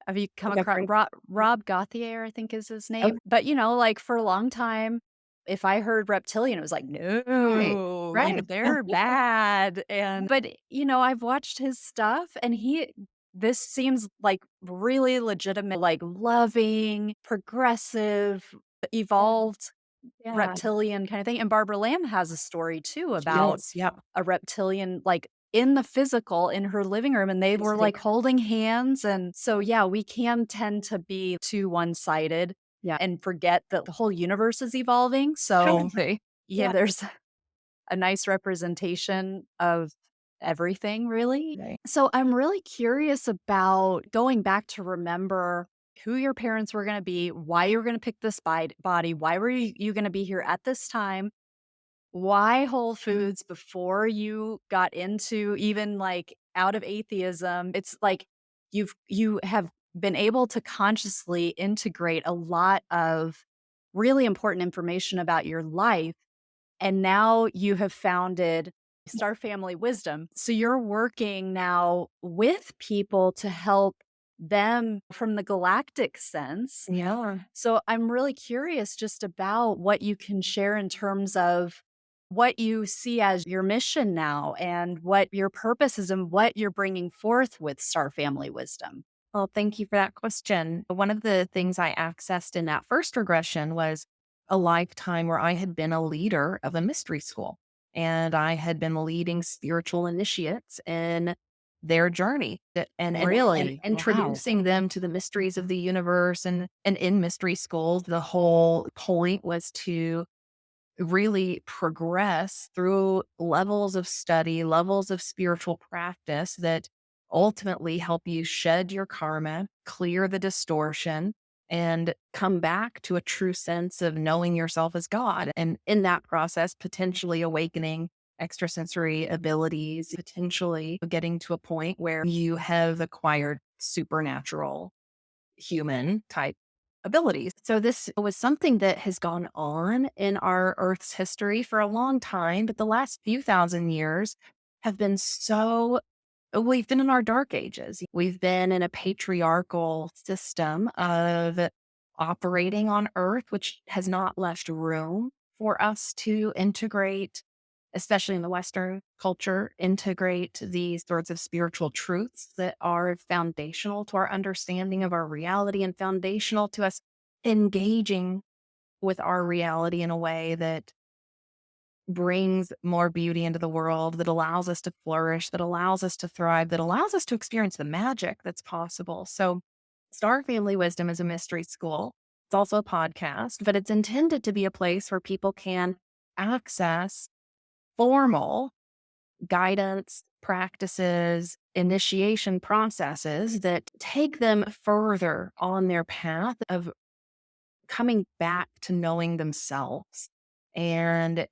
Have you come okay, across great. Rob Gauthier, I think is his Okay, name? But, like, for a long time, if I heard reptilian, it was like, right, "No," right. they're bad, and but, I've watched his stuff, and this seems like really legitimate, like, loving, progressive, evolved Yeah, reptilian kinda thing, and Barbara Lamb has a story too she about is. Yep. a reptilian, like, in the physical in her living room, and they were, like, holding hands, and so, yeah, we can tend to be too one-sided Yeah. and forget that the whole universe is evolving, so, Totally. yeah, Yeah. there's a nice representation of everything, really. Right. So, I'm really curious about going back to remember who your parents were gonna be, why you were gonna pick this body, why were you gonna be here at this time, why Whole Foods before you got into even, like, out of atheism? It's like you have been able to consciously integrate a lot of really important information about your life, and now you have founded Star Family Wisdom. So you're working now with people to help them from the galactic sense. Yeah. So I'm really curious just about what you can share in terms of what you see as your mission now and what your purpose is and what you're bringing forth with Star Family Wisdom. Well, thank you for that question. One of the things I accessed in that first regression was a lifetime where I had been a leader of a mystery school and I had been leading spiritual initiates in their journey and Really? Wow. introducing them to the mysteries of the universe. And in mystery schools, the whole point was to really progress through levels of study, levels of spiritual practice that ultimately help you shed your karma, clear the distortion, and come back to a true sense of knowing yourself as God. And in that process, potentially awakening extrasensory abilities, potentially getting to a point where you have acquired supernatural human type abilities. So this was something that has gone on in our Earth's history for a long time, but the last few thousand years have been we've been in our dark ages. We've been in a patriarchal system of operating on Earth, which has not left room for us to integrate, especially in the Western culture, integrate these sorts of spiritual truths that are foundational to our understanding of our reality and foundational to us engaging with our reality in a way that brings more beauty into the world, that allows us to flourish, that allows us to thrive, that allows us to experience the magic that's possible. So, Star Family Wisdom is a mystery school. It's also a podcast, but it's intended to be a place where people can access formal guidance, practices, initiation processes that take them further on their path of coming back to knowing themselves. And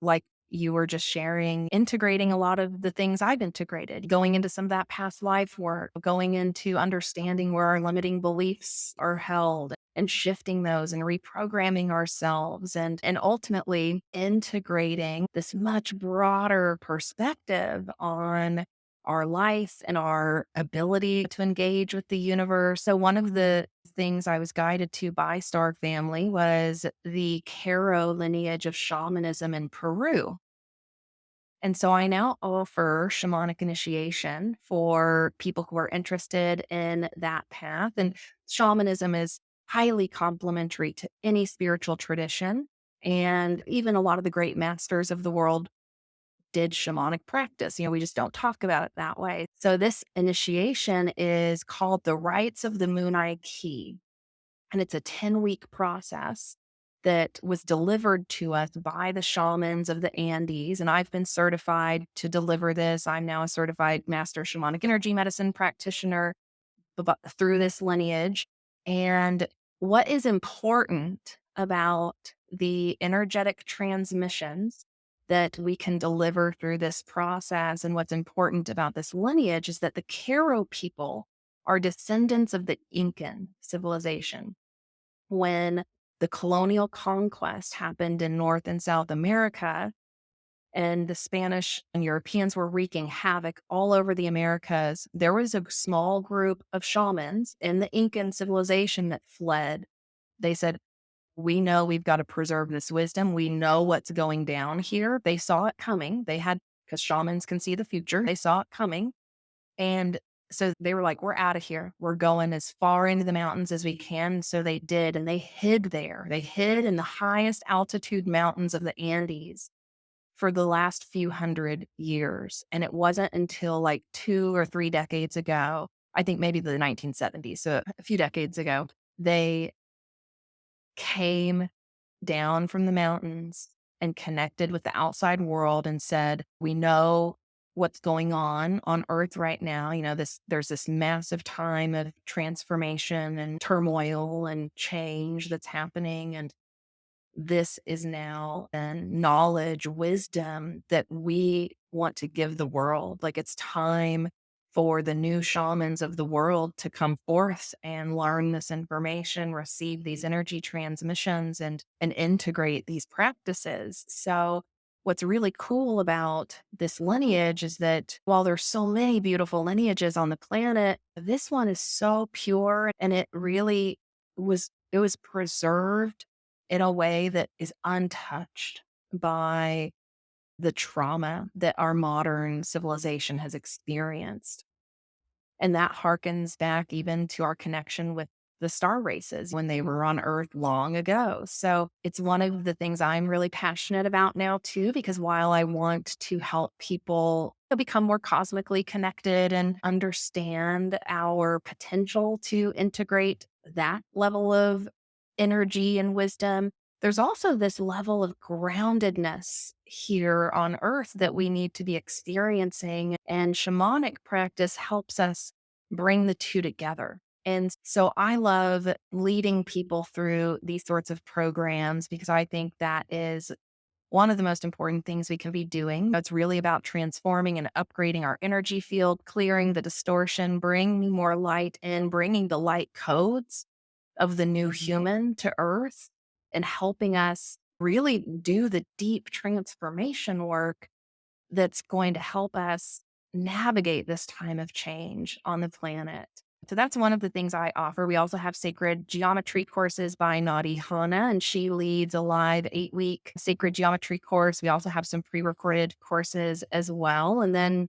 like you were just sharing, integrating a lot of the things I've integrated, going into some of that past life work, going into understanding where our limiting beliefs are held and shifting those and reprogramming ourselves and ultimately integrating this much broader perspective on our life and our ability to engage with the universe. So one of the things I was guided to by Star Family was the Caro lineage of shamanism in Peru. And so I now offer shamanic initiation for people who are interested in that path. And shamanism is highly complementary to any spiritual tradition. And even a lot of the great masters of the world did shamanic practice. We just don't talk about it that way. So this initiation is called the Rites of the Moon Eye Key. And it's a 10-week process that was delivered to us by the shamans of the Andes. And I've been certified to deliver this. I'm now a certified master shamanic energy medicine practitioner through this lineage. And what is important about the energetic transmissions that we can deliver through this process, and what's important about this lineage, is that the Caro people are descendants of the Incan civilization. When the colonial conquest happened in North and South America, and the Spanish and Europeans were wreaking havoc all over the Americas, there was a small group of shamans in the Incan civilization that fled. They said, we know we've got to preserve this wisdom. We know what's going down here. They saw it coming. Because shamans can see the future, they saw it coming. And so they were like, we're out of here. We're going as far into the mountains as we can. So they did. And they hid there. They hid in the highest altitude mountains of the Andes for the last few hundred years. And it wasn't until like 2 or 3 decades ago, I think maybe the 1970s, so a few decades ago, they came down from the mountains and connected with the outside world and said, we know what's going on Earth right now. There's this massive time of transformation and turmoil and change that's happening. And this is now and knowledge, wisdom that we want to give the world. Like, it's time for the new shamans of the world to come forth and learn this information, receive these energy transmissions and integrate these practices. So what's really cool about this lineage is that while there's so many beautiful lineages on the planet, this one is so pure and it was preserved in a way that is untouched by the trauma that our modern civilization has experienced. And that harkens back even to our connection with the star races when they were on Earth long ago. So it's one of the things I'm really passionate about now, too, because while I want to help people become more cosmically connected and understand our potential to integrate that level of energy and wisdom, there's also this level of groundedness here on Earth that we need to be experiencing. And shamanic practice helps us bring the two together. And so I love leading people through these sorts of programs because I think that is one of the most important things we can be doing. It's really about transforming and upgrading our energy field, clearing the distortion, bringing more light in, bringing the light codes of the new human to Earth, and helping us really do the deep transformation work that's going to help us navigate this time of change on the planet. So that's one of the things I offer. We also have sacred geometry courses by Nadi Hana, and she leads a live 8-week sacred geometry course. We also have some pre-recorded courses as well. And then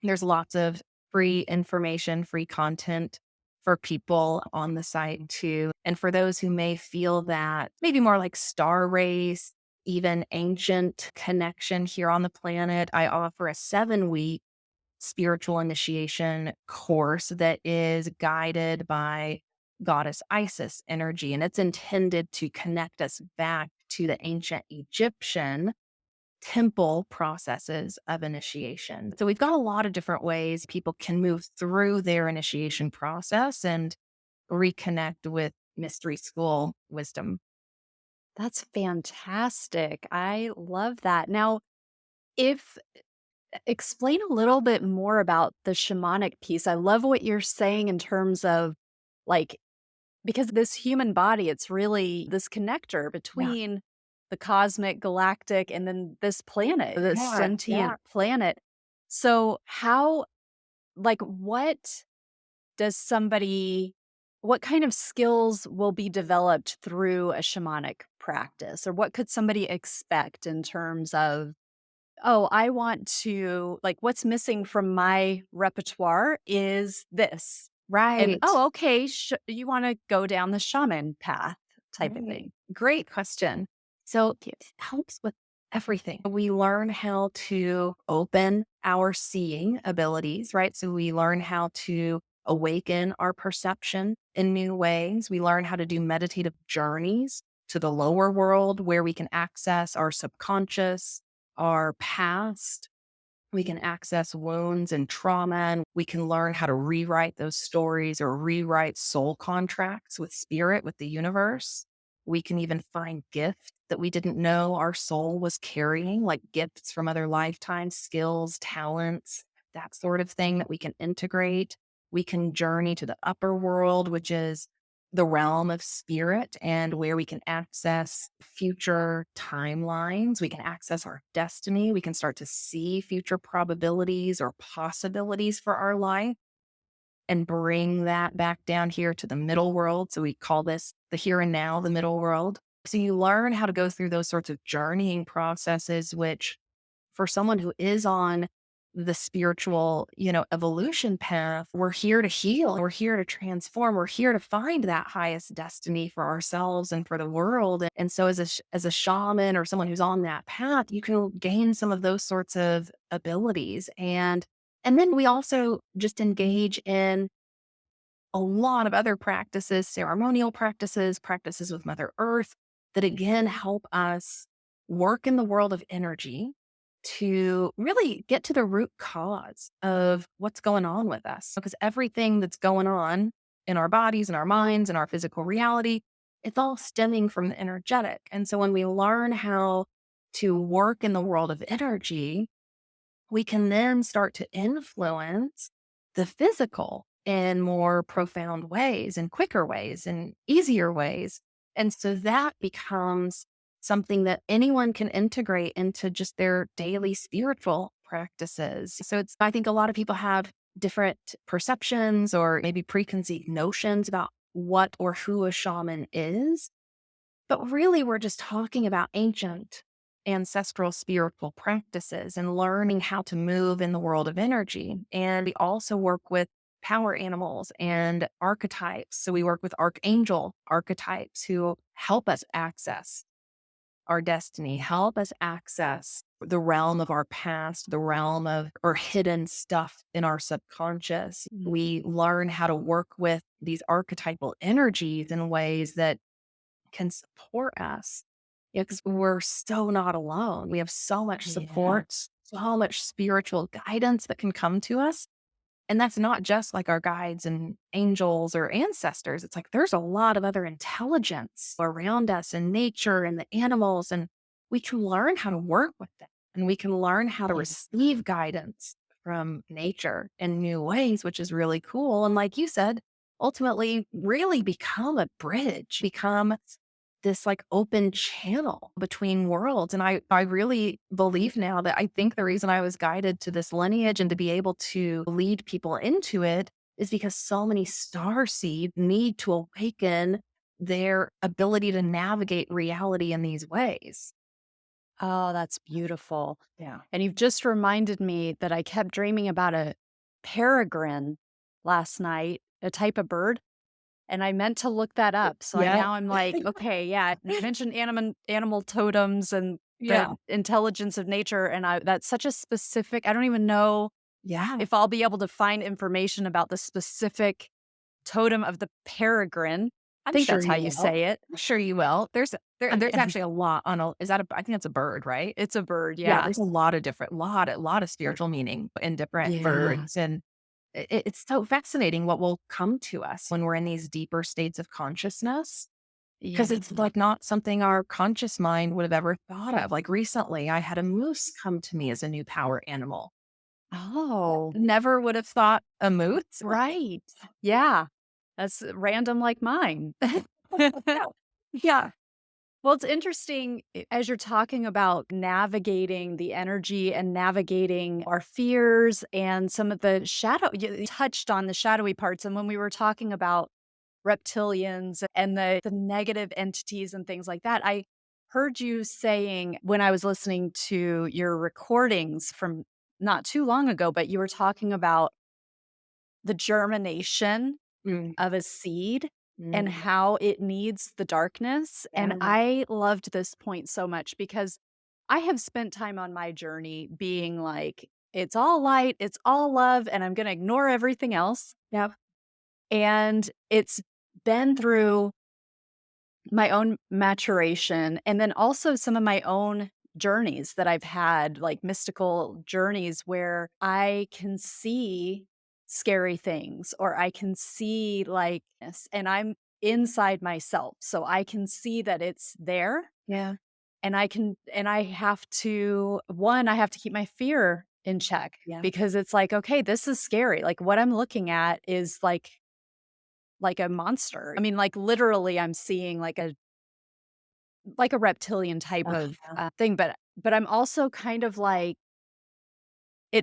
there's lots of free information, free content for people on the site too. And for those who may feel that maybe more like star race, even ancient connection here on the planet, I offer a 7-week spiritual initiation course that is guided by goddess Isis energy. And it's intended to connect us back to the ancient Egyptian temple processes of initiation. So we've got a lot of different ways people can move through their initiation process and reconnect with mystery school wisdom. That's fantastic. I love that. Now, if explain a little bit more about the shamanic piece. I love what you're saying in terms of like, because this human body, it's really this connector Yeah. between the cosmic, galactic, and then this planet, this Yeah. sentient Yeah. planet. So, how, like, what does somebody, what kind of skills will be developed through a shamanic practice? Or what could somebody expect in terms of, oh, I want to, like, what's missing from my repertoire is this. And, Right. oh, okay, you want to go down the shaman path type of Right. thing. Great question. So it helps with everything. We learn how to open our seeing abilities, right? So we learn how to awaken our perception in new ways. We learn how to do meditative journeys to the lower world where we can access our subconscious, our past. We can access wounds and trauma, and we can learn how to rewrite those stories or rewrite soul contracts with spirit, with the universe. We can even find gifts that we didn't know our soul was carrying, like gifts from other lifetimes, skills, talents, that sort of thing that we can integrate. We can journey to the upper world, which is the realm of spirit and where we can access future timelines. We can access our destiny. We can start to see future probabilities or possibilities for our life and bring that back down here to the middle world. So we call this the here and now, the middle world. So you learn how to go through those sorts of journeying processes, which for someone who is on the spiritual, evolution path, we're here to heal. We're here to transform. We're here to find that highest destiny for ourselves and for the world. And so as a shaman or someone who's on that path, you can gain some of those sorts of abilities. And then we also just engage in a lot of other practices, ceremonial practices, practices with Mother Earth that again help us work in the world of energy to really get to the root cause of what's going on with us. Because everything that's going on in our bodies and our minds and our physical reality, it's all stemming from the energetic. And so when we learn how to work in the world of energy, we can then start to influence the physical in more profound ways and quicker ways and easier ways. And so that becomes something that anyone can integrate into just their daily spiritual practices. So I think a lot of people have different perceptions or maybe preconceived notions about what or who a shaman is. But really, we're just talking about ancient ancestral spiritual practices and learning how to move in the world of energy. And we also work with power animals and archetypes. So we work with archangel archetypes who help us access our destiny, help us access the realm of our past, the realm of or hidden stuff in our subconscious. We learn how to work with these archetypal energies in ways that can support us. Because we're so not alone. We have so much support, so much spiritual guidance that can come to us. And that's not just like our guides and angels or ancestors. It's like there's a lot of other intelligence around us in nature and the animals. And we can learn how to work with them. And we can learn how to receive guidance from nature in new ways, which is really cool. And like you said, ultimately really become a bridge, become this like open channel between worlds. And I really believe now that I think the reason I was guided to this lineage and to be able to lead people into it is because so many star seeds need to awaken their ability to navigate reality in these ways. Oh, that's beautiful. Yeah. And you've just reminded me that I kept dreaming about a peregrine last night, a type of bird, and I meant to look that up. So Yeah. now I'm like, okay, yeah, you mentioned animal totems and Yeah. the intelligence of nature, and that's such a specific. I don't even know Yeah. if I'll be able to find information about the specific totem of the peregrine. I I'm think sure that's how you you will. say it. I'm sure you will. There's actually a lot on a is that a I think that's a bird, right? It's a bird, Yeah, yeah. there's a lot of different lot of spiritual meaning in different Yeah. birds, and it's so fascinating what will come to us when we're in these deeper states of consciousness, because Yeah. it's, like, not something our conscious mind would have ever thought of. Like, recently, I had a moose come to me as a new power animal. Oh, Never would have thought a moose. right. Yeah. That's random like mine. Yeah. Yeah. Well, it's interesting as you're talking about navigating the energy and navigating our fears and some of the you touched on the shadowy parts. And when we were talking about reptilians and the negative entities and things like that, I heard you saying when I was listening to your recordings from not too long ago, but you were talking about the germination Mm, of a seed and mm, how it needs the darkness. And yeah, I loved this point so much because I have spent time on my journey being like, it's all light, it's all love, and I'm going to ignore everything else. yep, And it's been through my own maturation and then also some of my own journeys that I've had, like mystical journeys where I can see scary things or I can see like this and I'm inside myself. So I can see that it's there yeah, and I have to I have to keep my fear in check yeah, because it's like, okay, this is scary. Like what I'm looking at is like a monster. I mean, like literally I'm seeing like a reptilian type oh, of, yeah, thing, but I'm also kind of like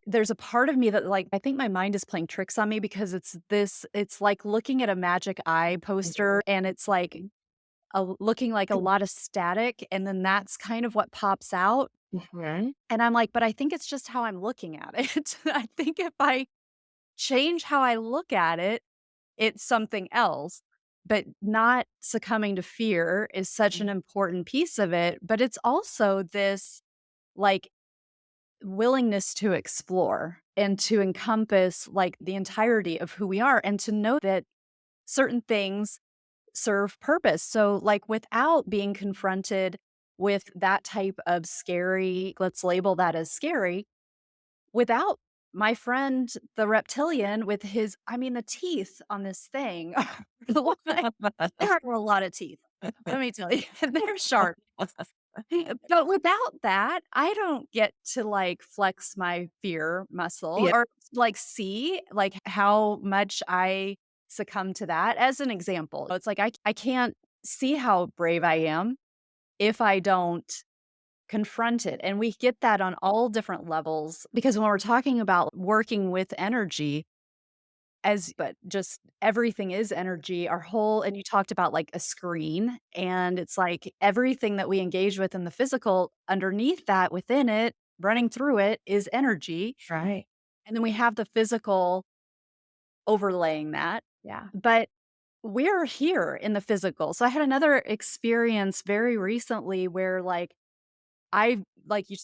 there's a part of me that, like, I think my mind is playing tricks on me because it's like looking at a Magic Eye mhm, poster, and it's like looking like a lot of static, and then that's kind of what pops out, mhm, and I'm like, "But I think it's just how I'm looking at it." I think if I change how I look at it, it's something else, but not succumbing to fear is such an important piece of it, but it's also this, like, willingness to explore and to encompass, like, the entirety of who we are and to know that certain things serve purpose. So, like, without being confronted with that type of scary, let's label that as scary, without my friend, the reptilian with his I mean, the teeth on this thing, there are a lot of teeth. Let me tell you, they're sharp. But without that, I don't get to, like, flex my fear muscle yeah, or, like, see, like, how much I succumb to that as an example. It's like I can't see how brave I am if I don't confront it. And we get that on all different levels because when we're talking about working with energy, but just everything is energy, our whole, and you talked about like a screen, and it's like everything that we engage with in the physical, underneath that, within it, running through it is energy. Right. And then we have the physical overlaying that. Yeah. But we're here in the physical. So I had another experience very recently where we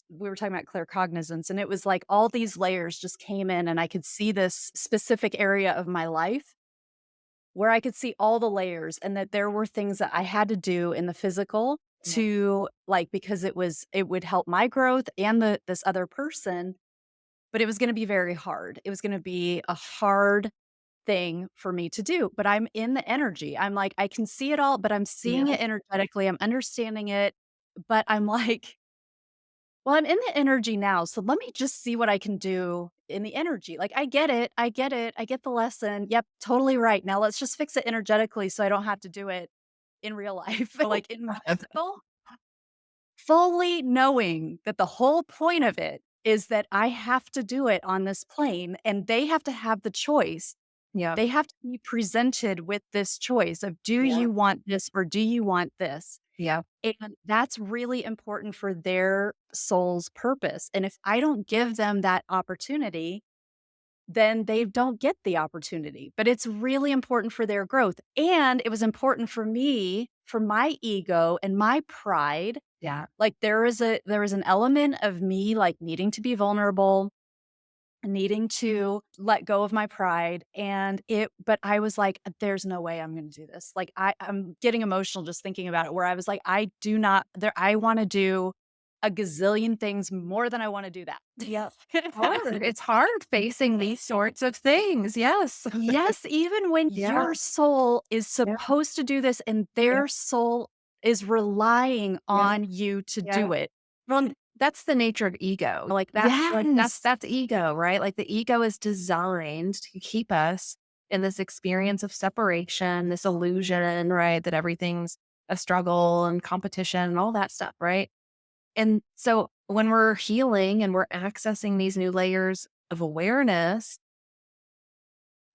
were talking about claircognizance, and it was like all these layers just came in, and I could see this specific area of my life where I could see all the layers, and that there were things that I had to do in the physical Yeah. to because it would help my growth and this other person, but it was going to be very hard. It was going to be a hard thing for me to do, but I'm in the energy. I'm like, I can see it all, but I'm seeing Yeah. it energetically. I'm understanding it, but I'm like, well, I'm in the energy now, so let me just see what I can do in the energy. Like, I get it. I get it. I get the lesson. Yep, totally right. Now let's just fix it energetically so I don't have to do it in real life, like in my physical, fully knowing that the whole point of it is that I have to do it on this plane and they have to have the choice. Yeah. They have to be presented with this choice of, do Yeah. you want this or do you want this? Yeah. And that's really important for their soul's purpose. And if I don't give them that opportunity, then they don't get the opportunity. But it's really important for their growth. And it was important for me, for my ego and my pride. Yeah. Like there is an element of me like needing to be vulnerable, needing to let go of my pride, but I was like, there's no way I'm gonna do this. Like I'm getting emotional just thinking about it, where I was like, I do not there I wanna do a gazillion things more than I wanna do that. Yeah. Hard. It's hard facing these sorts of things. Yes. Yes, even when Yeah. your soul is Yeah. supposed to do this and Yeah. their soul is relying Yeah. on you to Yeah. do it. Well, that's the nature of ego. That's Yes. that's ego, right? Like the ego is designed to keep us in this experience of separation, this illusion, right? That everything's a struggle and competition and all that stuff, right? And so when we're healing and we're accessing these new layers of awareness,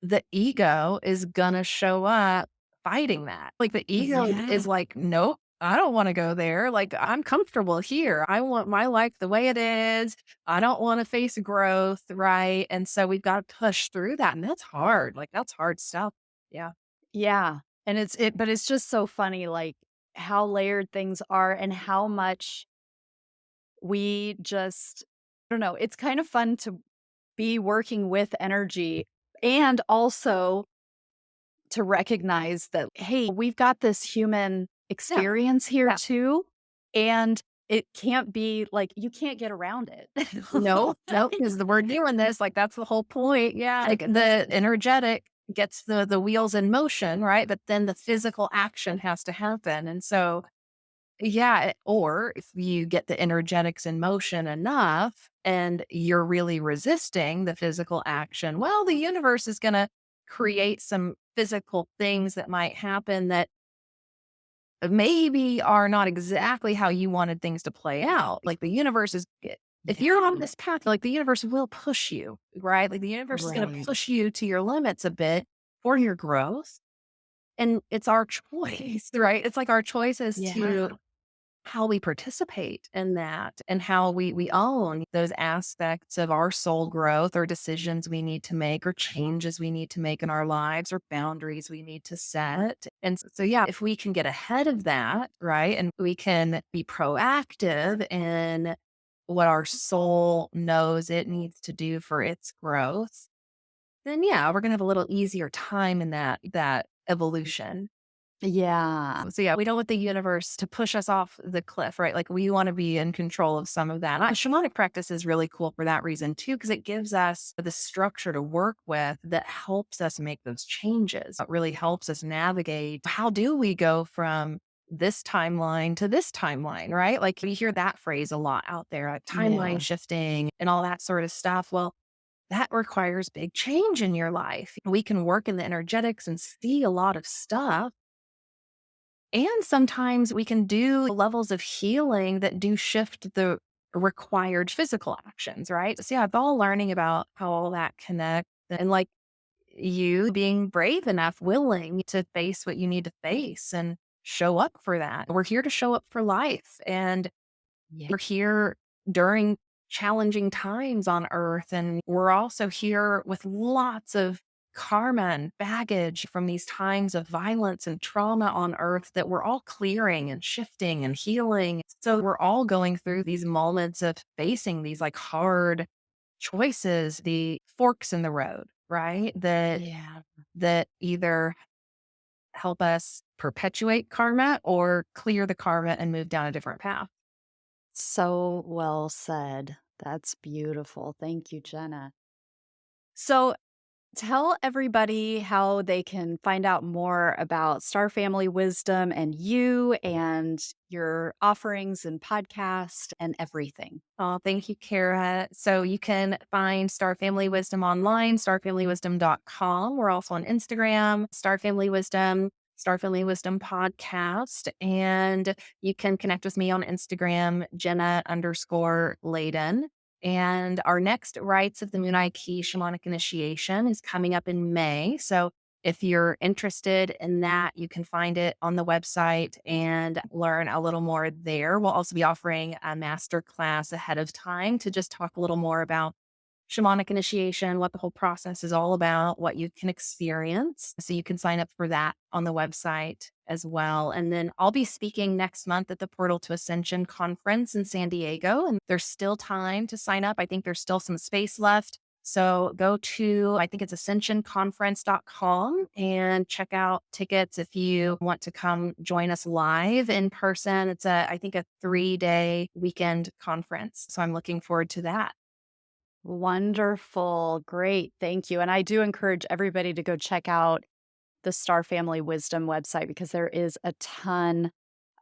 the ego is gonna show up fighting that. Like the ego Yeah. is like, nope, I don't want to go there. Like I'm comfortable here. I want my life the way it is. I don't want to face growth. Right. And so we've got to push through that. And that's hard. Like that's hard stuff. Yeah. Yeah. And but it's just so funny, like how layered things are and how much we just, I don't know, it's kind of fun to be working with energy and also to recognize that, hey, we've got this human Yeah. experience here Yeah. too. And it can't be like, you can't get around it. No, no, because we're doing this. Like that's the whole point. Yeah. Like the energetic gets the wheels in motion, right? But then the physical action has to happen. And so yeah, or if you get the energetics in motion enough and you're really resisting the physical action, well, the universe is going to create some physical things that might happen that maybe are not exactly how you wanted things to play out. Like the universe is, if you're on this path, like the universe will push you, right? Like the universe is going to Right. push you to your limits a bit for your growth. And it's our choice, right? It's like our choices Yeah. to how we participate in that and how we own those aspects of our soul growth or decisions we need to make or changes we need to make in our lives or boundaries we need to set. And so, yeah, if we can get ahead of that, right, and we can be proactive in what our soul knows it needs to do for its growth, then yeah, we're going to have a little easier time in that evolution. Yeah. So yeah, we don't want the universe to push us off the cliff, right? Like we want to be in control of some of that. Shamanic practice is really cool for that reason too, because it gives us the structure to work with that helps us make those changes. It really helps us navigate. How do we go from this timeline to this timeline, right? Like we hear that phrase a lot out there, like Yeah. timeline shifting and all that sort of stuff. Well, that requires big change in your life. We can work in the energetics and see a lot of stuff And sometimes we can do levels of healing that do shift the required physical actions, right? So, yeah, it's all learning about how all that connects and like you being brave enough, willing to face what you need to face and show up for that. We're here to show up for life. And Yeah. we're here during challenging times on earth. And we're also here with lots of karma and baggage from these times of violence and trauma on earth that we're all clearing and shifting and healing. So we're all going through these moments of facing these like hard choices, the forks in the road, right? Yeah. That either help us perpetuate karma or clear the karma and move down a different path. So well said. That's beautiful. Thank you, Jenna. So tell everybody how they can find out more about Star Family Wisdom and you and your offerings and podcast and everything. Oh, thank you, Kara. So you can find Star Family Wisdom online, starfamilywisdom.com. We're also on Instagram, Star Family Wisdom, Star Family Wisdom Podcast. And you can connect with me on Instagram, Jenna_Layden. And our next Rites of the Moonai Key Shamanic Initiation is coming up in May. So if you're interested in that, you can find it on the website and learn a little more there. We'll also be offering a master class ahead of time to just talk a little more about shamanic initiation, what the whole process is all about, what you can experience. So you can sign up for that on the website as well. And then I'll be speaking next month at the Portal to Ascension conference in San Diego. And there's still time to sign up. I think there's still some space left. So go to, I think it's ascensionconference.com and check out tickets if you want to come join us live in person. It's I think a 3-day weekend conference. So I'm looking forward to that. Wonderful. Great. Thank you. And I do encourage everybody to go check out the Star Family Wisdom website because there is a ton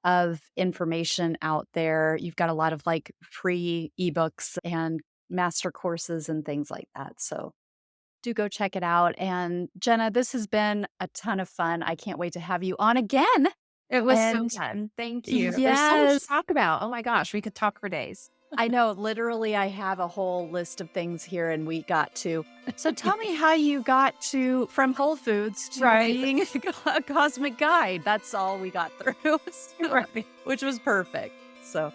of information out there. You've got a lot of like free ebooks and master courses and things like that. So do go check it out. And Jenna, this has been a ton of fun. I can't wait to have you on again. It was so And fun. Thank you. There's so much to yes, talk about. Oh my gosh, we could talk for days. I know. Literally, I have a whole list of things here, and we got to. So tell me how you got to from Whole Foods to Right. being a cosmic guide. That's all we got through, so- Right. which was perfect. So,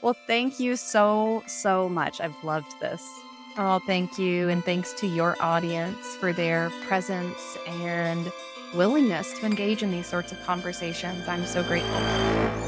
well, thank you so, so much. I've loved this. Oh, thank you. And thanks to your audience for their presence and willingness to engage in these sorts of conversations. I'm so grateful.